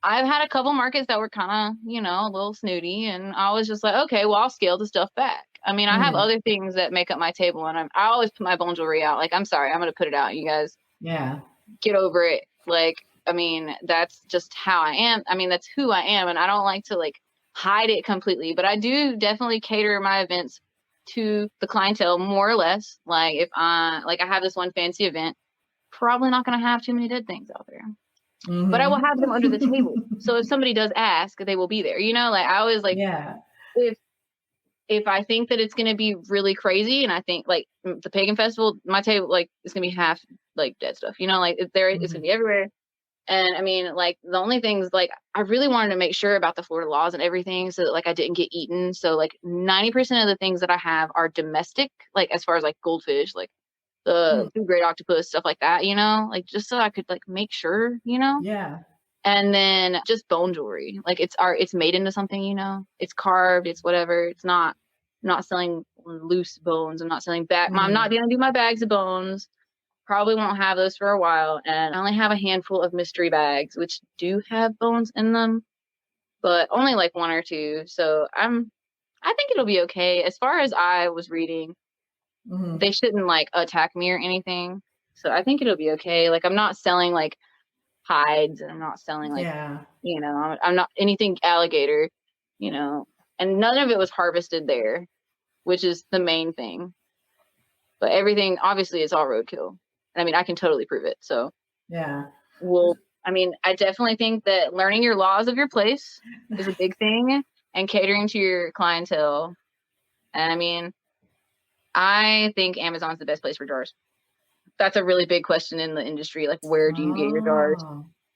I've had a couple markets that were kind of, you know, a little snooty, and I was just like, okay, well, I'll scale the stuff back. I mean, I have other things that make up my table, and I always put my bone jewelry out. Like, I'm sorry, I'm gonna put it out. You guys, get over it. Like, I mean, that's just how I am. I mean, that's who I am. And I don't like to like hide it completely, but I do definitely cater my events to the clientele more or less. Like, if I have this one fancy event, probably not going to have too many dead things out there, but I will have them under the table. So if somebody does ask, they will be there, you know, like I always like, if I think that it's going to be really crazy, and I think like the pagan festival, my table, like, it's going to be half like dead stuff, you know, like it's going to be everywhere. And I mean, like, the only things, like, I really wanted to make sure about the Florida laws and everything so that, like, I didn't get eaten. So, like, 90% of the things that I have are domestic, like, as far as, like, goldfish, like, the food grade octopus, stuff like that, you know? Like, just so I could, like, make sure, you know? Yeah. And then just bone jewelry. Like, it's made into something, you know? It's carved, it's whatever. It's not, I'm not selling loose bones. I'm not selling I'm not going to do my bags of bones. Probably won't have those for a while, and I only have a handful of mystery bags which do have bones in them, but only like 1 or 2. So I think it'll be okay. As far as I was reading, they shouldn't like attack me or anything, so I think it'll be okay. Like, I'm not selling like hides, and I'm not selling like you know, I'm not anything alligator, you know, and none of it was harvested there, which is the main thing. But everything, obviously, is all roadkill. I mean, I can totally prove it. So yeah. I definitely think that learning your laws of your place is a big thing, and catering to your clientele. And I mean, I think Amazon's the best place for jars. That's a really big question in the industry. Like, where do you get your jars?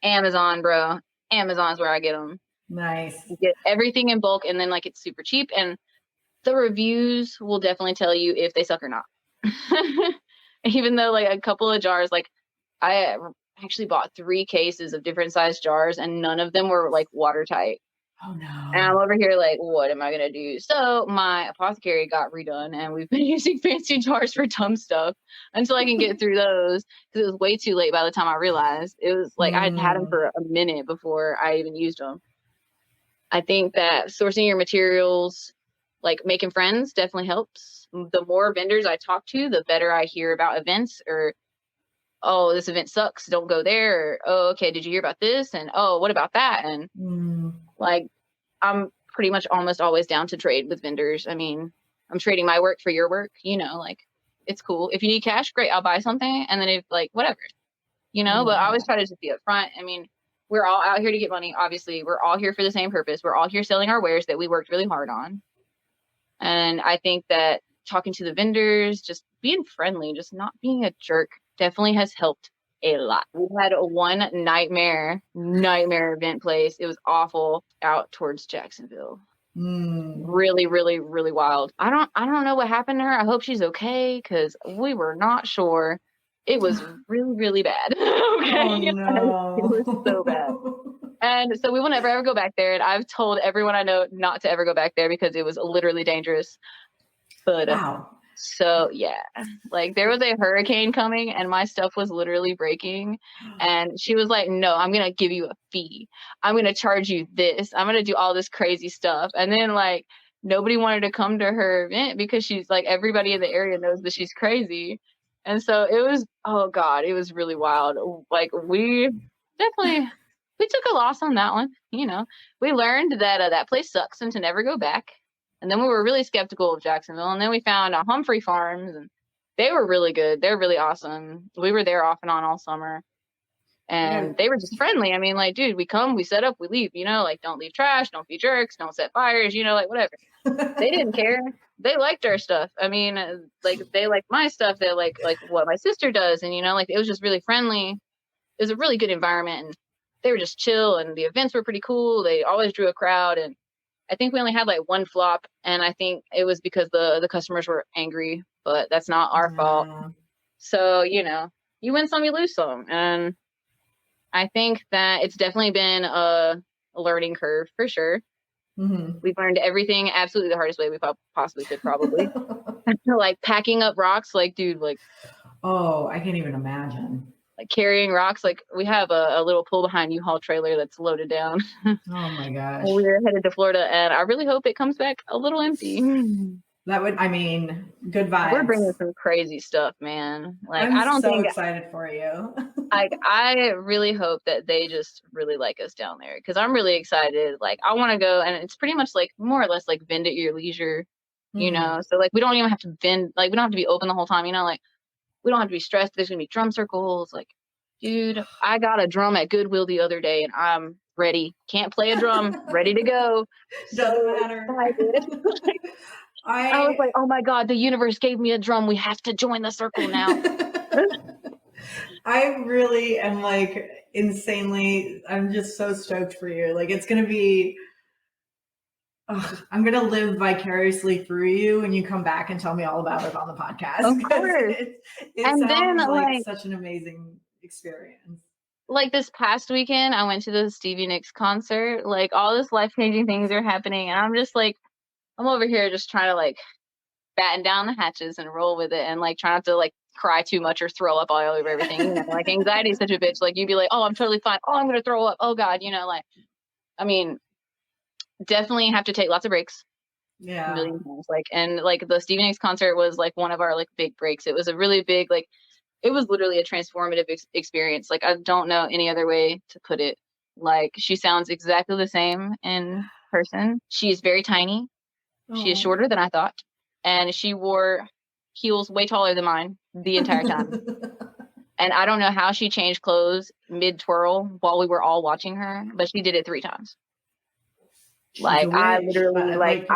Amazon, bro. Amazon's where I get them. Nice. You get everything in bulk, and then like it's super cheap, and the reviews will definitely tell you if they suck or not. Even though like a couple of jars, like I actually bought 3 cases of different size jars, and none of them were like watertight. Oh no. And I'm over here like, what am I gonna do? So my apothecary got redone, and we've been using fancy jars for dumb stuff until I can get through those, because it was way too late by the time I realized. It was like I had them for a minute before I even used them. I think that sourcing your materials, like making friends, definitely helps. The more vendors I talk to, the better I hear about events, or, oh, this event sucks, don't go there. Or, oh, okay, did you hear about this? And, oh, what about that? And like, I'm pretty much almost always down to trade with vendors. I mean, I'm trading my work for your work, you know, like it's cool. If you need cash, great, I'll buy something. And then if like, whatever, you know, but I always try to just be upfront. I mean, we're all out here to get money. Obviously, we're all here for the same purpose. We're all here selling our wares that we worked really hard on. And I think that talking to the vendors, just being friendly, just not being a jerk, definitely has helped a lot. We had one nightmare event place. It was awful, out towards Jacksonville. Really, really, really wild. I don't know what happened to her. I hope she's okay, because we were not sure. It was really, really bad. Okay. Oh, no. It was so bad. And so we will never ever go back there. And I've told everyone I know not to ever go back there because it was literally dangerous. But wow. So yeah, like there was a hurricane coming and my stuff was literally breaking, and she was like, no, I'm going to give you a fee. I'm going to charge you this. I'm going to do all this crazy stuff. And then like nobody wanted to come to her event because she's like, everybody in the area knows that she's crazy. And so it was, oh God, it was really wild. Like we took a loss on that one. You know, we learned that that place sucks and to never go back. And then we were really skeptical of Jacksonville. And then we found Humphrey Farms, and they were really good. They're really awesome. We were there off and on all summer. And they were just friendly. I mean, like, dude, we come, we set up, we leave, you know, like, don't leave trash, don't be jerks, don't set fires, you know, like, whatever. They didn't care. They liked our stuff. I mean, like, they liked my stuff. They like what my sister does. And, you know, like, it was just really friendly. It was a really good environment. And they were just chill. And the events were pretty cool. They always drew a crowd. And I think we only had like one flop, and I think it was because the customers were angry, but that's not our fault. So, you know, you win some, you lose some. And I think that it's definitely been a learning curve for sure. We've learned everything absolutely the hardest way we possibly could, probably. Like packing up rocks, like, dude, like, oh, I can't even imagine. Like carrying rocks, like we have a little pull behind U-Haul trailer that's loaded down. Oh my gosh. We're headed to Florida, and I really hope it comes back a little empty. That would, I mean, good vibes. We're bringing some crazy stuff, man. Like I'm so excited for you. I really hope that they just really like us down there, because I'm really excited. Like I want to go, and it's pretty much like more or less like vend at your leisure, you know. So like we don't even have to vend, like we don't have to be open the whole time, you know, like. We don't have to be stressed. There's going to be drum circles. Like, dude, I got a drum at Goodwill the other day, and I'm ready. Can't play a drum. Ready to go. Doesn't matter. I was like, oh, my God, the universe gave me a drum. We have to join the circle now. I really am, like, insanely, I'm just so stoked for you. Like, it's going to be... I'm going to live vicariously through you when you come back and tell me all about it on the podcast. Of course. It sounds then, like such an amazing experience. Like this past weekend, I went to the Stevie Nicks concert. Like all this life-changing things are happening. And I'm just like, I'm over here just trying to like batten down the hatches and roll with it, and like try not to like cry too much or throw up all over everything. You know, like anxiety is such a bitch. Like you'd be like, oh, I'm totally fine. Oh, I'm going to throw up. Oh God. You know, like, I mean, definitely have to take lots of breaks. Yeah. A million times. Like, and like the Stevie Nicks concert was like one of our like big breaks. It was a really big, like, it was literally a transformative experience. Like, I don't know any other way to put it. Like, she sounds exactly the same in person. She is very tiny. She is shorter than I thought. And she wore heels way taller than mine the entire time. And I don't know how she changed clothes mid-twirl while we were all watching her, but she did it 3 times. Like, I literally,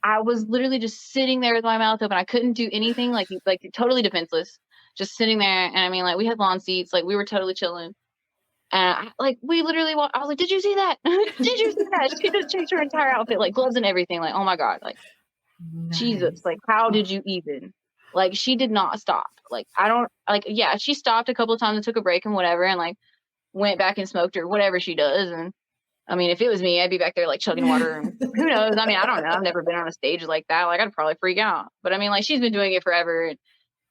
I was literally just sitting there with my mouth open. I couldn't do anything, like totally defenseless, just sitting there. And I mean, like, we had lawn seats, like, we were totally chilling. And we literally I was like, did you see that? Did you see that? She just changed her entire outfit, like gloves and everything. Like, oh my God, like, nice. Jesus, like, how did you even? Like, she did not stop. Like, I don't, like, yeah, she stopped a couple of times and took a break and whatever, and like went back and smoked or whatever she does. And I mean, if it was me, I'd be back there like chugging water. And who knows? I mean, I don't know. I've never been on a stage like that. Like, I'd probably freak out. But I mean, like, she's been doing it forever. And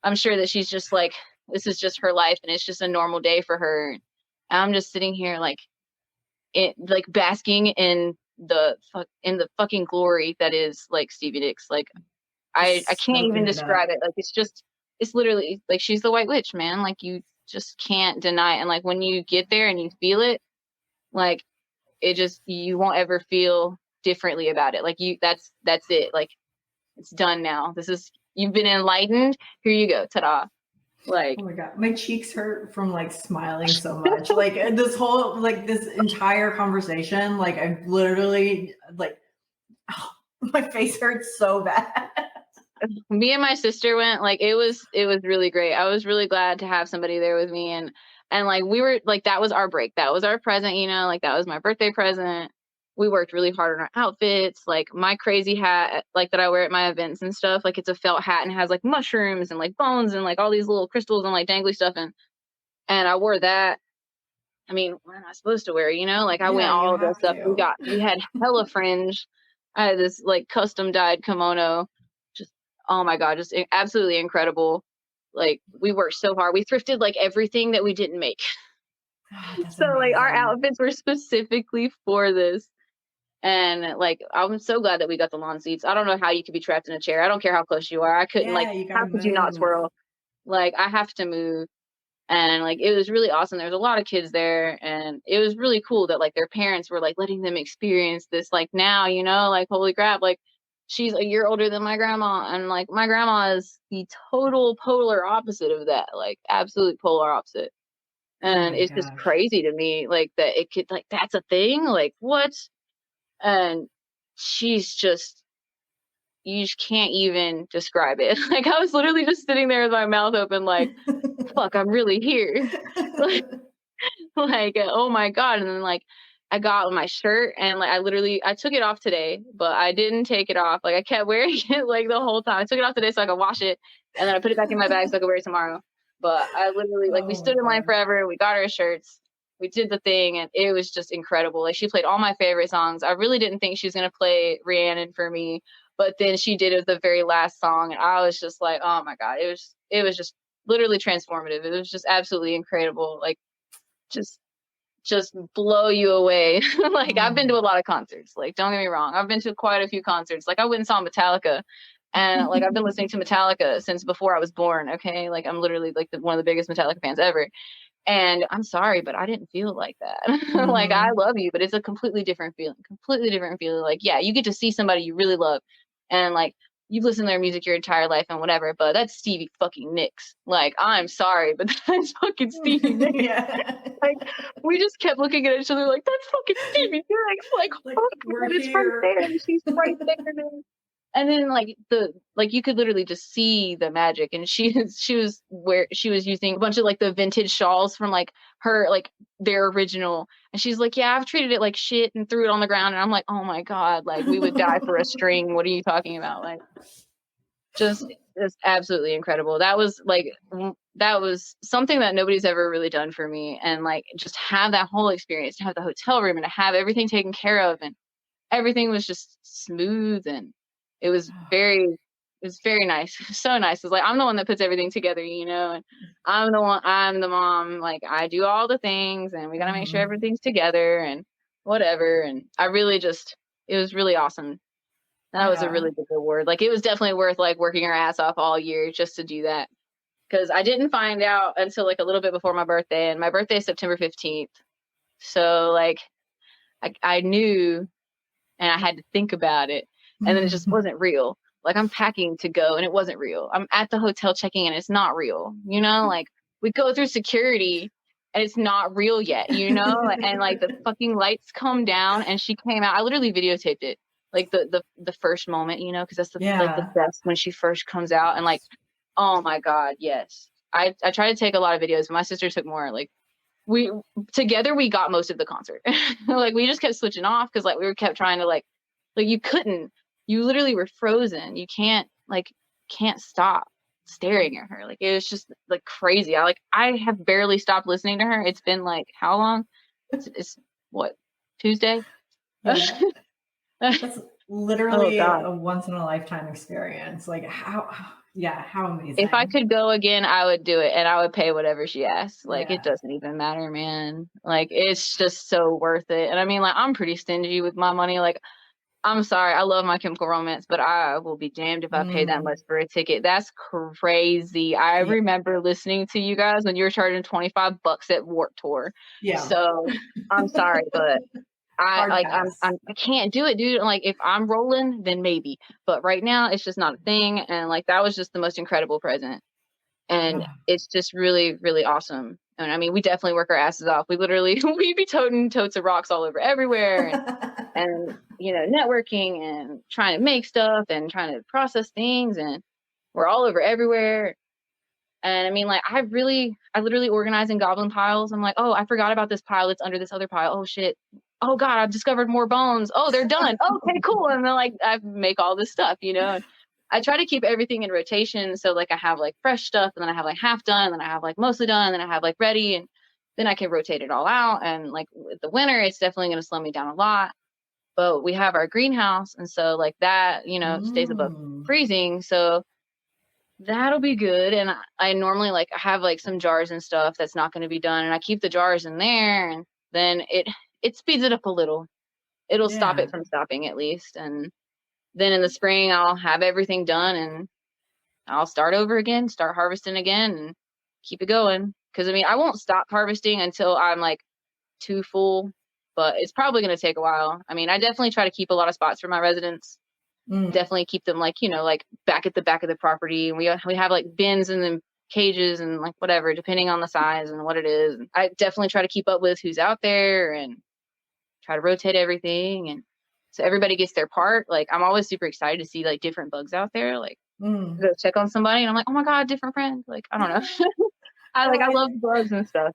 I'm sure that she's just like, this is just her life, and it's just a normal day for her. And I'm just sitting here like, basking in the fucking glory that is like Stevie Nicks. Like, I can't even describe it. Like, it's literally like, she's the white witch, man. Like, you just can't deny it. And like, when you get there and you feel it, like, it just, you won't ever feel differently about it. Like, that's it. Like, it's done now. You've been enlightened. Here you go. Ta-da. Like, oh my God, my cheeks hurt from like smiling so much. Like, this whole, like, this entire conversation, like, I literally, like, oh, my face hurts so bad. Me and my sister went, like, it was really great. I was really glad to have somebody there with me. And like, we were like, that was our break. That was our present, you know, like, that was my birthday present. We worked really hard on our outfits. Like, my crazy hat, like, that I wear at my events and stuff, like, it's a felt hat and has like mushrooms and like bones and like all these little crystals and like dangly stuff. And I wore that. I mean, what am I supposed to wear? You know, like, I went all of that stuff. We had hella fringe. I had this like custom dyed kimono. Just, oh my God, just absolutely incredible. Like, we worked so hard. We thrifted like everything that we didn't make. Oh, so amazing. Like, our outfits were specifically for this. And like, I'm so glad that we got the lawn seats. I don't know how you could be trapped in a chair. I don't care how close you are. I couldn't, how could you not twirl? Like, I have to move. And like, it was really awesome. There was a lot of kids there, and it was really cool that like their parents were like letting them experience this. Like, now, you know, like, holy crap, like, she's a year older than my grandma, and like, my grandma is the total polar opposite of that, like, absolute polar opposite. And it's just crazy to me, like, that it could, like, that's a thing, like, what? And she's just, you just can't even describe it. Like, I was literally just sitting there with my mouth open, like, fuck, I'm really here. Like, oh my God. And then like, I got my shirt, and like, I took it off today, but I didn't take it off. Like, I kept wearing it like the whole time. I took it off today so I could wash it, and then I put it back in my bag so I could wear it tomorrow. But I literally, like, we stood in line forever. We got our shirts. We did the thing, and it was just incredible. Like, she played all my favorite songs. I really didn't think she was going to play Rhiannon for me, but then she did it the very last song, and I was just like, oh my God, it was just literally transformative. It was just absolutely incredible. Like, just blow you away. Like, I've been to a lot of concerts. Like, don't get me wrong. I've been to quite a few concerts. Like, I went and saw Metallica, and like, I've been listening to Metallica since before I was born. Okay. Like, I'm literally like one of the biggest Metallica fans ever. And I'm sorry, but I didn't feel like that. Like, I love you, but it's a completely different feeling. Like, yeah, you get to see somebody you really love, and like, you've listened to their music your entire life and whatever, but that's Stevie fucking Nicks. Like, I'm sorry, but that's fucking Stevie Nicks. Yeah. Like, we just kept looking at each other like, that's fucking Stevie Nicks. Like, fuck, it's right there. And she's right there. And then like, you could literally just see the magic. And she was using a bunch of like the vintage shawls from like her, like their original. And she's like, yeah, I've treated it like shit and threw it on the ground. And I'm like, oh my God, like, we would die for a string. What are you talking about? Like, just absolutely incredible. That was something that nobody's ever really done for me. And like, just have that whole experience, to have the hotel room, and to have everything taken care of, and everything was just smooth, and it was very nice. So nice. It's like, I'm the one that puts everything together, you know, and I'm the mom. Like, I do all the things, and we got to make sure everything's together and whatever. And I really it was really awesome. That was a really good reward. Like, it was definitely worth like working our ass off all year just to do that. Cause I didn't find out until like a little bit before my birthday, and my birthday is September 15th. So like, I knew, and I had to think about it. And then it just wasn't real. Like I'm packing to go and it wasn't real. I'm at the hotel checking and it's not real, you know, like we go through security and it's not real yet, you know, and like the fucking lights come down and she came out. I literally videotaped it, like the first moment, you know, because that's like the best when she first comes out and like, oh my God, yes. I tried to take a lot of videos, but my sister took more. Like we together we got most of the concert. Like we just kept switching off because like we were kept trying to like you couldn't. You literally were frozen. You can't stop staring at her. Like it was just like crazy. I have barely stopped listening to her. It's been like how long? It's what, Tuesday? Yeah. That's literally a once in a lifetime experience. Like how amazing. If I could go again, I would do it and I would pay whatever she asks. Like it doesn't even matter, man. Like it's just so worth it. And I mean, like I'm pretty stingy with my money. Like I'm sorry, I love My Chemical Romance, but I will be damned if I pay that much for a ticket. That's crazy. I remember listening to you guys when you were charging $25 at Warped Tour. Yeah. So I'm sorry, but I can't do it, dude. Like if I'm rolling, then maybe. But right now, it's just not a thing. And like that was just the most incredible present. And it's just really, really awesome. And I mean, we definitely work our asses off. We literally we'd be toting totes of rocks all over everywhere, and you know, networking and trying to make stuff and trying to process things, and we're all over everywhere. And I mean, like I literally organize in goblin piles. I'm like, oh, I forgot about this pile. It's under this other pile. Oh shit. Oh God, I've discovered more bones. Oh, they're done. Okay, cool. And then like I make all this stuff, you know. I try to keep everything in rotation. So like I have like fresh stuff and then I have like half done and then I have like mostly done and then I have like ready and then I can rotate it all out. And like with the winter, it's definitely going to slow me down a lot. But we have our greenhouse. And so like that, you know, stays above freezing. So that'll be good. And I normally like have like some jars and stuff that's not going to be done. And I keep the jars in there and then it speeds it up a little. It'll stop it from stopping at least. And then in the spring, I'll have everything done and I'll start over again, start harvesting again and keep it going. Because, I mean, I won't stop harvesting until I'm like too full, but it's probably going to take a while. I mean, I definitely try to keep a lot of spots for my residents. Definitely keep them like, you know, like back at the back of the property. And we have like bins and then cages and like whatever, depending on the size and what it is. I definitely try to keep up with who's out there and try to rotate everything. And so everybody gets their part. Like I'm always super excited to see like different bugs out there. Like go check on somebody and I'm like, oh my God, different friend. Like, I don't know. I love bugs and stuff.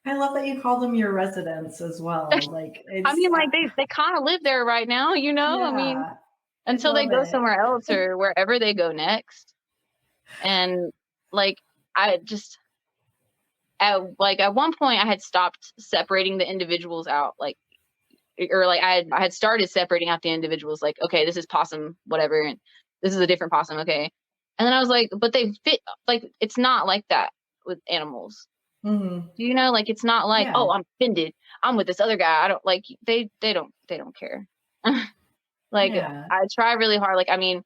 I love that you call them your residents as well. Like I mean, like they kind of live there right now, you know? Yeah, I mean, until they go somewhere else or wherever they go next. And like I just at one point I had stopped separating the individuals out, like or like I had started separating out the individuals, like, okay, this is possum, whatever, and this is a different possum, okay. And then I was like, but they fit, like, it's not like that with animals. You know, like, it's not like, oh, I'm offended, I'm with this other guy. I don't like, they don't care. Like, I try really hard. Like, I mean,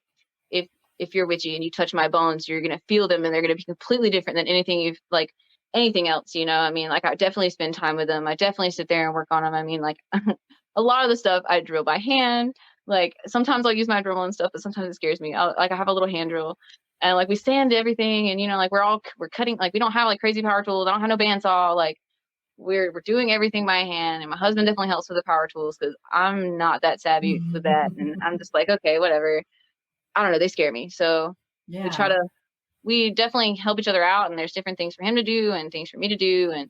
if you're witchy and you touch my bones, you're going to feel them and they're going to be completely different than anything else, you know. I mean, like, I definitely spend time with them. I definitely sit there and work on them. I mean, like, a lot of the stuff I drill by hand. Like sometimes I'll use my drill and stuff, but sometimes it scares me. I have a little hand drill and like we sand everything and, you know, like we're cutting, like we don't have like crazy power tools. I don't have no bandsaw. Like we're doing everything by hand. And my husband definitely helps with the power tools because I'm not that savvy with that. And I'm just like, okay, whatever. I don't know. They scare me. So we definitely help each other out and there's different things for him to do and things for me to do. And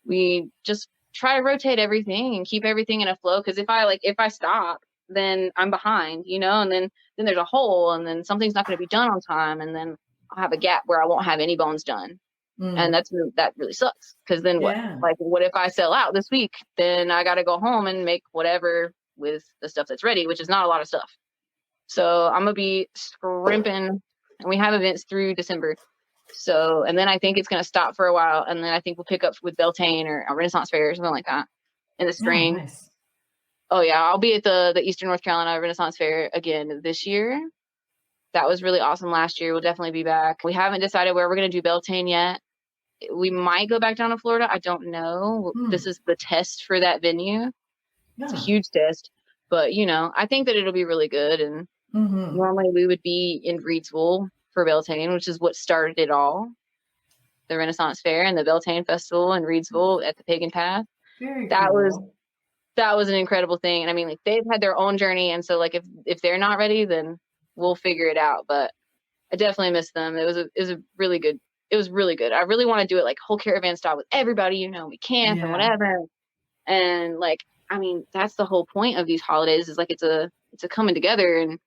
we just try to rotate everything and keep everything in a flow. Cause if I stop, then I'm behind, you know, and then there's a hole and then something's not going to be done on time. And then I'll have a gap where I won't have any bones done. And that really sucks. Cause then what, like, what if I sell out this week? Then I got to go home and make whatever with the stuff that's ready, which is not a lot of stuff. So I'm going to be scrimping and we have events through December. So, and then I think it's going to stop for a while. And then I think we'll pick up with Beltane or a Renaissance Fair or something like that in the spring. Nice. Oh yeah. I'll be at the Eastern North Carolina Renaissance Fair again this year. That was really awesome last year. We'll definitely be back. We haven't decided where we're going to do Beltane yet. We might go back down to Florida. I don't know. This is the test for that venue. It's a huge test, but you know, I think that it'll be really good. And Mm-hmm. Normally we would be in Reidsville for Beltane, which is what started it all. The Renaissance Fair and the Beltane Festival in Reidsville at the Pagan Path. Very That was cool. an incredible thing. And I mean, like, they've had their own journey, and so like if they're not ready, then we'll figure it out. But I definitely miss them. It was a really good. It was really good. I really want to do it like whole caravan style with everybody. You know, we camp and whatever. And like, I mean, that's the whole point of these holidays, is like it's a coming together. And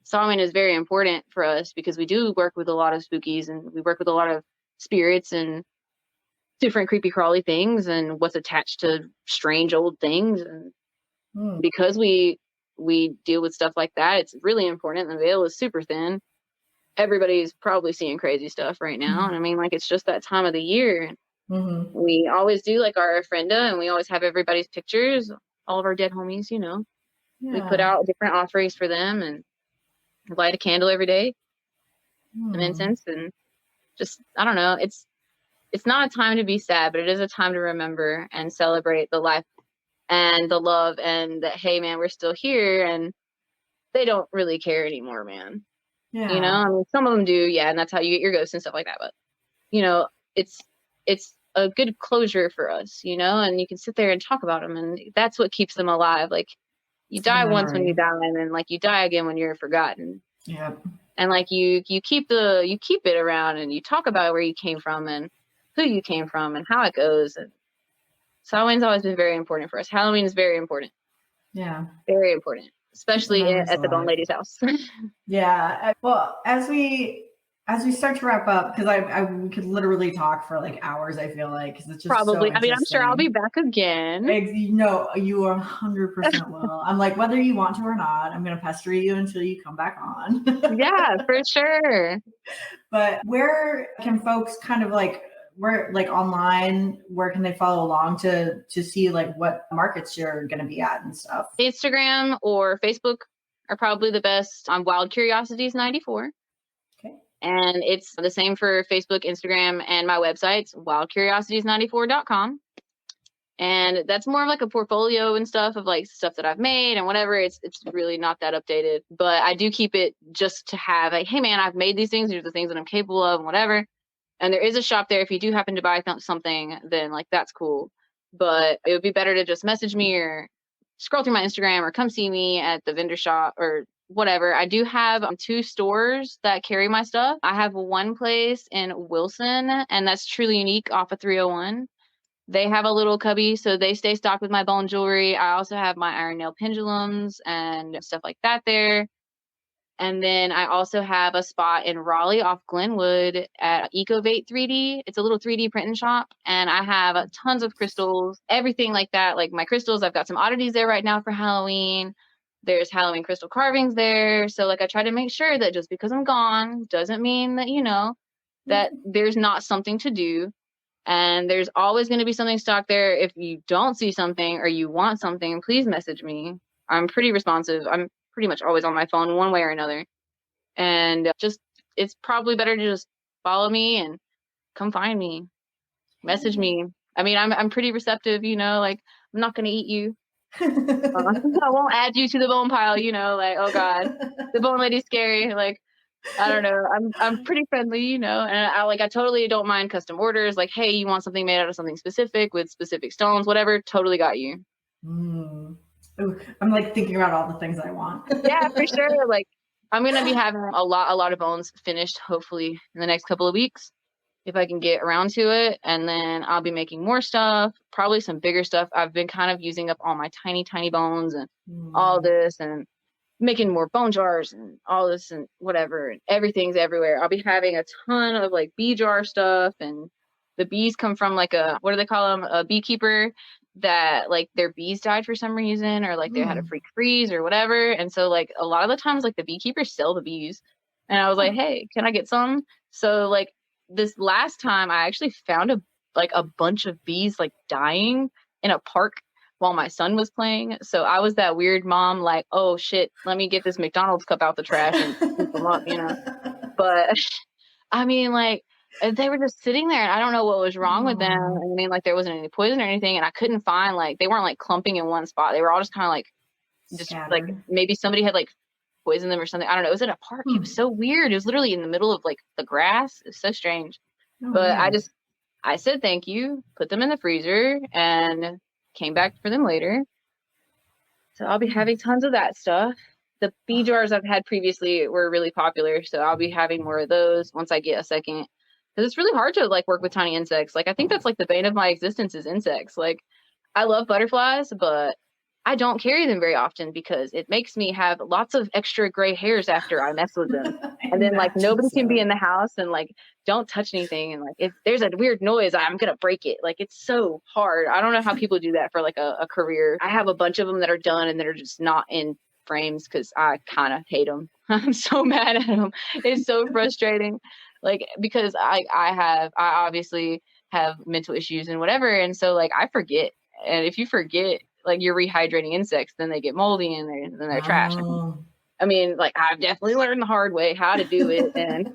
Samhain is very important for us because we do work with a lot of spookies, and we work with a lot of spirits and different creepy crawly things and what's attached to strange old things. And because we deal with stuff like that, it's really important. The veil is super thin. Everybody's probably seeing crazy stuff right now. And I mean, like, it's just that time of the year. Mm-hmm. We always do like our ofrenda, and we always have everybody's pictures, all of our dead homies, you know. We put out different offerings for them and light a candle every day, some incense, and just, I don't know, it's not a time to be sad, but it is a time to remember and celebrate the life and the love, and that, hey man, we're still here, and they don't really care anymore, man. Yeah. You know, I mean, some of them do, yeah, and that's how you get your ghosts and stuff like that. But you know, it's a good closure for us, you know, and you can sit there and talk about them, and that's what keeps them alive. Like, you die once when you die, and then like you die again when you're forgotten. Yep. And like you keep it around, and you talk about where you came from and who you came from and how it goes. And so Halloween's always been very important for us. Halloween is very important. Yeah. Very important, especially at the Bone Lady's house. Yeah. Well, as we start to wrap up, because we could literally talk for like hours, I feel like, because it's just probably. So I mean, I'm sure I'll be back again. No, you are 100% will. I'm like, whether you want to or not, I'm going to pester you until you come back on. Yeah, for sure. But where can folks kind of like, where like online, where can they follow along to see like what markets you're going to be at and stuff? Instagram or Facebook are probably the best. I'm Wild Curiosities 94. Okay. And it's the same for Facebook, Instagram, and my website's wildcuriosities94.com. And that's more of like a portfolio and stuff of like stuff that I've made and whatever. It's really not that updated, but I do keep it just to have like, hey man, I've made these things. These are the things that I'm capable of and whatever. And there is a shop there. If you do happen to buy something, then like, that's cool. But it would be better to just message me or scroll through my Instagram or come see me at the vendor shop or whatever. I do have 2 stores that carry my stuff. I have one place in Wilson, and that's Truly Unique off of 301. They have a little cubby, so they stay stocked with my bone jewelry. I also have my iron nail pendulums and stuff like that there. And then I also have a spot in Raleigh off Glenwood at Ecovate 3D. It's a little 3D printing shop, and I have tons of crystals, everything like that. Like my crystals, I've got some oddities there right now for Halloween. There's Halloween crystal carvings there. So like I try to make sure that just because I'm gone doesn't mean that, you know, that there's not something to do. And there's always going to be something stocked there. If you don't see something or you want something, please message me. I'm pretty responsive. I'm pretty much always on my phone one way or another. And just, it's probably better to just follow me and come find me. Message me. I mean, I'm pretty receptive, you know, like I'm not going to eat you. I won't add you to the bone pile, you know, like, oh God, the bone lady's scary. Like, I don't know. I'm pretty friendly, you know, and I totally don't mind custom orders. Like, hey, you want something made out of something specific with specific stones, whatever. Totally got you. Ooh, I'm like thinking about all the things I want. Yeah, for sure. Like, I'm going to be having a lot of bones finished, hopefully in the next couple of weeks, if I can get around to it. And then I'll be making more stuff, probably some bigger stuff. I've been kind of using up all my tiny bones and all this and making more bone jars and all this and whatever, and everything's everywhere. I'll be having a ton of like bee jar stuff, and the bees come from like what do they call them? A beekeeper that like their bees died for some reason, or like they had a freak freeze or whatever. And so like a lot of the times like the beekeepers sell the bees, and I was like, hey, can I get some? So like this last time I actually found a bunch of bees like dying in a park while my son was playing. So I was that weird mom, like, oh shit, let me get this McDonald's cup out the trash and scoop them up, you know. But I mean, like, they were just sitting there, and I don't know what was wrong with them. I mean, like, there wasn't any poison or anything, and I couldn't find, like, they weren't like clumping in one spot. They were all just kind of like, just scattered. Like maybe somebody had like poison them or something. I don't know. It was at a park. It was so weird. It was literally in the middle of like the grass. It was so strange. But I said thank you, put them in the freezer, and came back for them later. So I'll be having tons of that stuff. The bee jars I've had previously were really popular, so I'll be having more of those once I get a second. Because it's really hard to like work with tiny insects. Like I think that's like the bane of my existence is insects. Like I love butterflies, but I don't carry them very often because it makes me have lots of extra gray hairs after I mess with them. And then like nobody can be in the house and like don't touch anything. And like if there's a weird noise, I'm going to break it. Like it's so hard. I don't know how people do that for like a career. I have a bunch of them that are done and that are just not in frames because I kind of hate them. I'm so mad at them. It's so frustrating. Like because I obviously have mental issues and whatever. And so like I forget. And if you forget, like you're rehydrating insects, then they get moldy and they're trash. I mean, like I've definitely learned the hard way how to do it and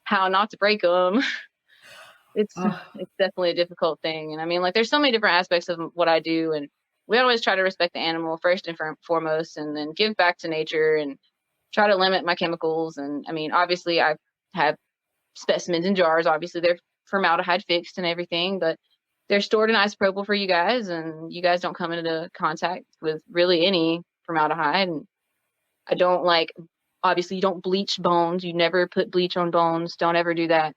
how not to break them. It's definitely a difficult thing. And I mean, like there's so many different aspects of what I do, and we always try to respect the animal first and foremost, and then give back to nature and try to limit my chemicals. And I mean, obviously I have specimens in jars. Obviously they're formaldehyde fixed and everything, but they're stored in isopropyl for you guys, and you guys don't come into contact with really any formaldehyde. And I don't like, obviously you don't bleach bones. You never put bleach on bones. Don't ever do that.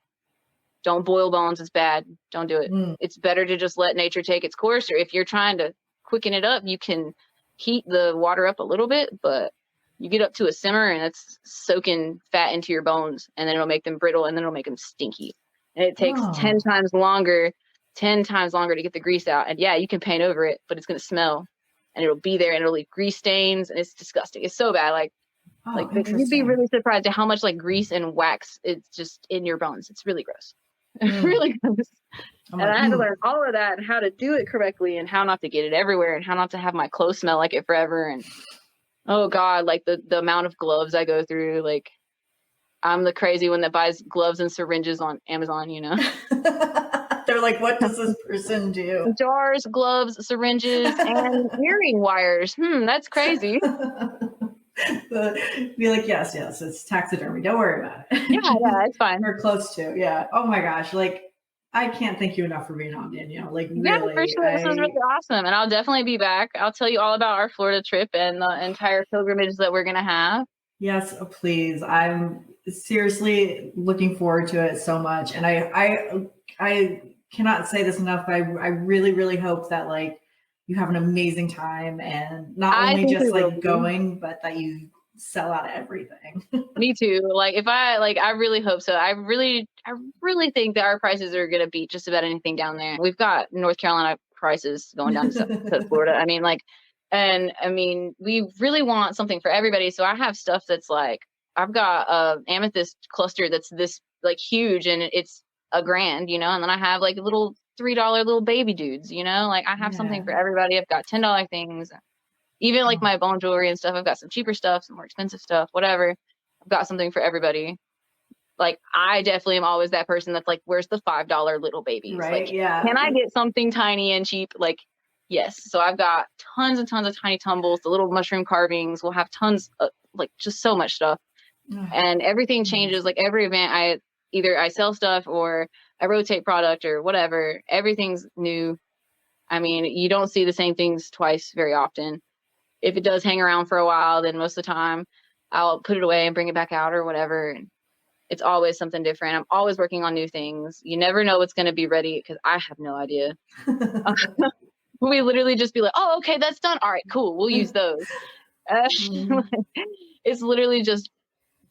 Don't boil bones. It's bad. Don't do it. It's better to just let nature take its course. Or if you're trying to quicken it up, you can heat the water up a little bit, but you get up to a simmer and it's soaking fat into your bones, and then it'll make them brittle, and then it'll make them stinky. And it takes 10 times longer to get the grease out. And yeah, you can paint over it, but it's going to smell and it'll be there and it'll leave grease stains, and it's disgusting. It's so bad. Like you'd be really surprised at how much like grease and wax it's just in your bones. It's really gross. Really gross. And I had to learn all of that and how to do it correctly and how not to get it everywhere and how not to have my clothes smell like it forever. And oh God, like the amount of gloves I go through. Like I'm the crazy one that buys gloves and syringes on Amazon, you know? They're like, what does this person do? Jars, gloves, syringes, and hearing wires. That's crazy. Be like, yes, it's taxidermy. Don't worry about it. Yeah, it's fine. We're close to, yeah. Oh my gosh, like I can't thank you enough for being on, Danielle. Like, really, yeah, for sure. This was really awesome, and I'll definitely be back. I'll tell you all about our Florida trip and the entire pilgrimage that we're gonna have. Yes, please. I'm seriously looking forward to it so much, and I cannot say this enough. I really, really hope that like you have an amazing time, and not only just like going, but that you sell out everything. Me too. Like I really hope so. I really think that our prices are going to beat just about anything down there. We've got North Carolina prices going down to Florida. I mean, like, and I mean, we really want something for everybody. So I have stuff that's like, I've got a amethyst cluster that's this like huge, and it's $1,000, you know, and then I have like little $3 little baby dudes, you know, like I have something for everybody. I've got $10 things, even like my bone jewelry and stuff. I've got some cheaper stuff, some more expensive stuff, whatever. I've got something for everybody. Like I definitely am always that person that's like, where's the $5 little babies? Right. Like, yeah. Can I get something tiny and cheap? Like, yes. So I've got tons and tons of tiny tumbles, the little mushroom carvings. We'll have tons of like just so much stuff. And everything changes. Like every event I sell stuff or I rotate product or whatever. Everything's new. I mean, you don't see the same things twice very often. If it does hang around for a while, then most of the time I'll put it away and bring it back out or whatever. And it's always something different. I'm always working on new things. You never know what's going to be ready because I have no idea. We literally just be like, oh, okay, that's done. All right, cool. We'll use those. It's literally just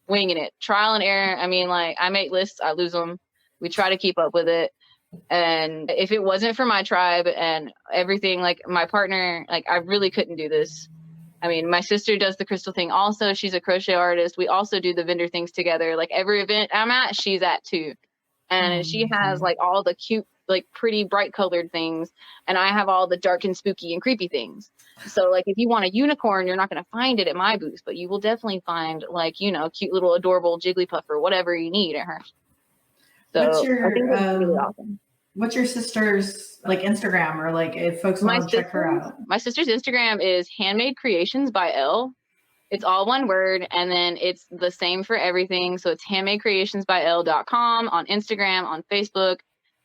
winging it, trial and error. I mean, like I make lists, I lose them. We try to keep up with it. And if it wasn't for my tribe and everything, like my partner, like I really couldn't do this. I mean, my sister does the crystal thing also. She's a crochet artist. We also do the vendor things together. Like every event I'm at, she's at too. And she has like all the cute, like pretty bright colored things. And I have all the dark and spooky and creepy things. So like if you want a unicorn, you're not going to find it at my booth, but you will definitely find like, you know, cute little adorable Jigglypuff or whatever you need at her. So I think that's really awesome. What's your sister's like Instagram, or like if folks want to check her out? My sister's Instagram is Handmade Creations by Elle. It's all one word, and then it's the same for everything. So it's handmadecreationsbyl.com on Instagram, on Facebook,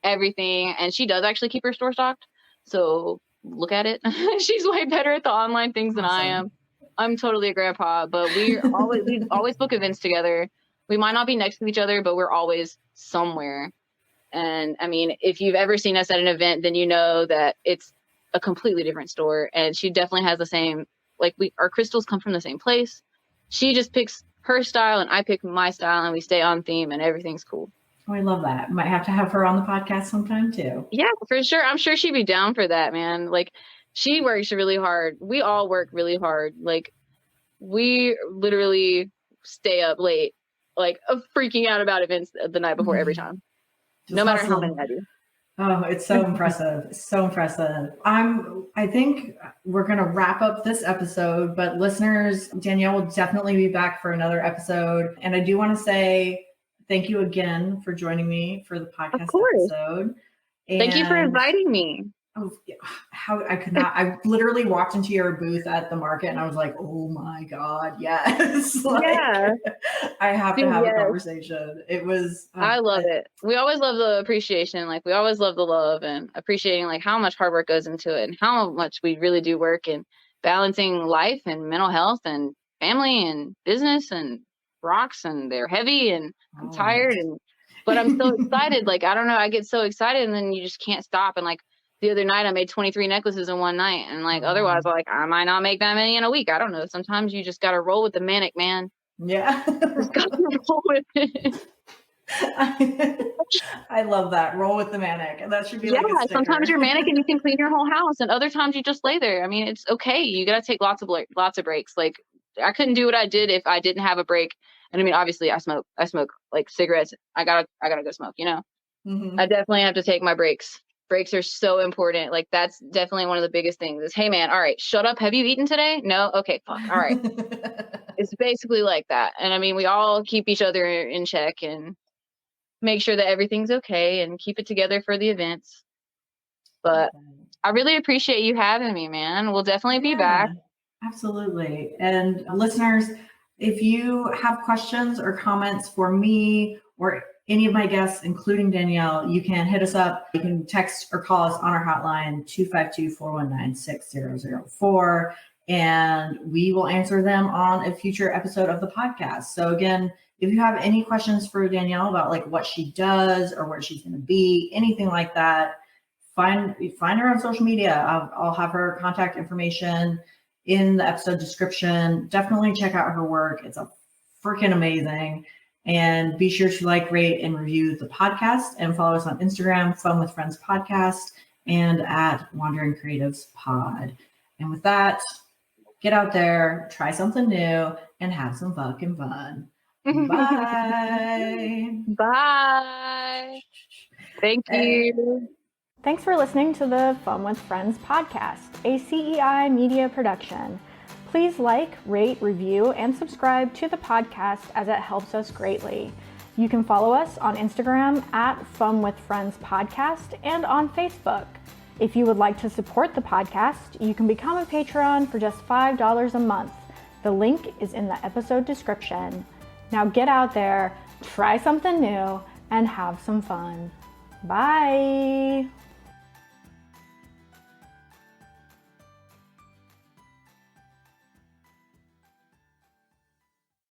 everything. And she does actually keep her store stocked. So look at it. She's way better at the online things than I am. I'm totally a grandpa, but we always book events together. We might not be next to each other, but we're always somewhere. And I mean, if you've ever seen us at an event, then you know that it's a completely different store. And she definitely has the same, like our crystals come from the same place. She just picks her style and I pick my style, and we stay on theme, and everything's cool. Oh, I love that. Might have to have her on the podcast sometime too. Yeah, for sure. I'm sure she'd be down for that, man. Like, she works really hard. We all work really hard. Like, we literally stay up late, like freaking out about events the night before every time. No matter how many I do. Oh, it's so impressive. It's so impressive. I think we're going to wrap up this episode, but listeners, Danielle will definitely be back for another episode. And I do want to say thank you again for joining me for the podcast episode. And thank you for inviting me. Oh, how I could not. I literally walked into your booth at the market and I was like, oh my God, yes. Like, yeah. I have to have a conversation. It was. I love it. We always love the appreciation. Like, we always love the love and appreciating like how much hard work goes into it and how much we really do work in balancing life and mental health and family and business and rocks, and they're heavy and I'm tired but I'm so excited. Like, I don't know. I get so excited and then you just can't stop. And like, the other night I made 23 necklaces in one night, and like otherwise like I might not make that many in a week. I don't know. Sometimes you just got to roll with the manic, man. Yeah. Just got to roll with it. I love that. Roll with the manic. And that should be like a sticker. Sometimes you're manic and you can clean your whole house, and other times you just lay there. I mean, it's okay. You got to take lots of breaks. Like, I couldn't do what I did if I didn't have a break. And I mean, obviously I smoke like cigarettes. I gotta go smoke, you know. I definitely have to take my breaks. Breaks are so important. Like, that's definitely one of the biggest things is, hey man, all right, shut up. Have you eaten today? No? Okay, fuck. All right. It's basically like that. And I mean, we all keep each other in check and make sure that everything's okay and keep it together for the events. But I really appreciate you having me, man. We'll definitely be back. Absolutely. And listeners, if you have questions or comments for me or any of my guests, including Danielle, you can hit us up. You can text or call us on our hotline, 252-419-6004, and we will answer them on a future episode of the podcast. So again, if you have any questions for Danielle about like what she does or where she's going to be, anything like that, find her on social media. I'll have her contact information in the episode description. Definitely check out her work. It's a freaking amazing. And be sure to like, rate, and review the podcast, and follow us on Instagram, Fun with Friends Podcast, and at Wandering Creatives Pod. And with that, get out there, try something new, and have some fucking fun. Bye. Bye. Thank you. Thanks for listening to the Fun with Friends podcast, a CEI media production. Please like, rate, review, and subscribe to the podcast as it helps us greatly. You can follow us on Instagram at Fun with Friends Podcast and on Facebook. If you would like to support the podcast, you can become a Patreon for just $5 a month. The link is in the episode description. Now get out there, try something new, and have some fun. Bye.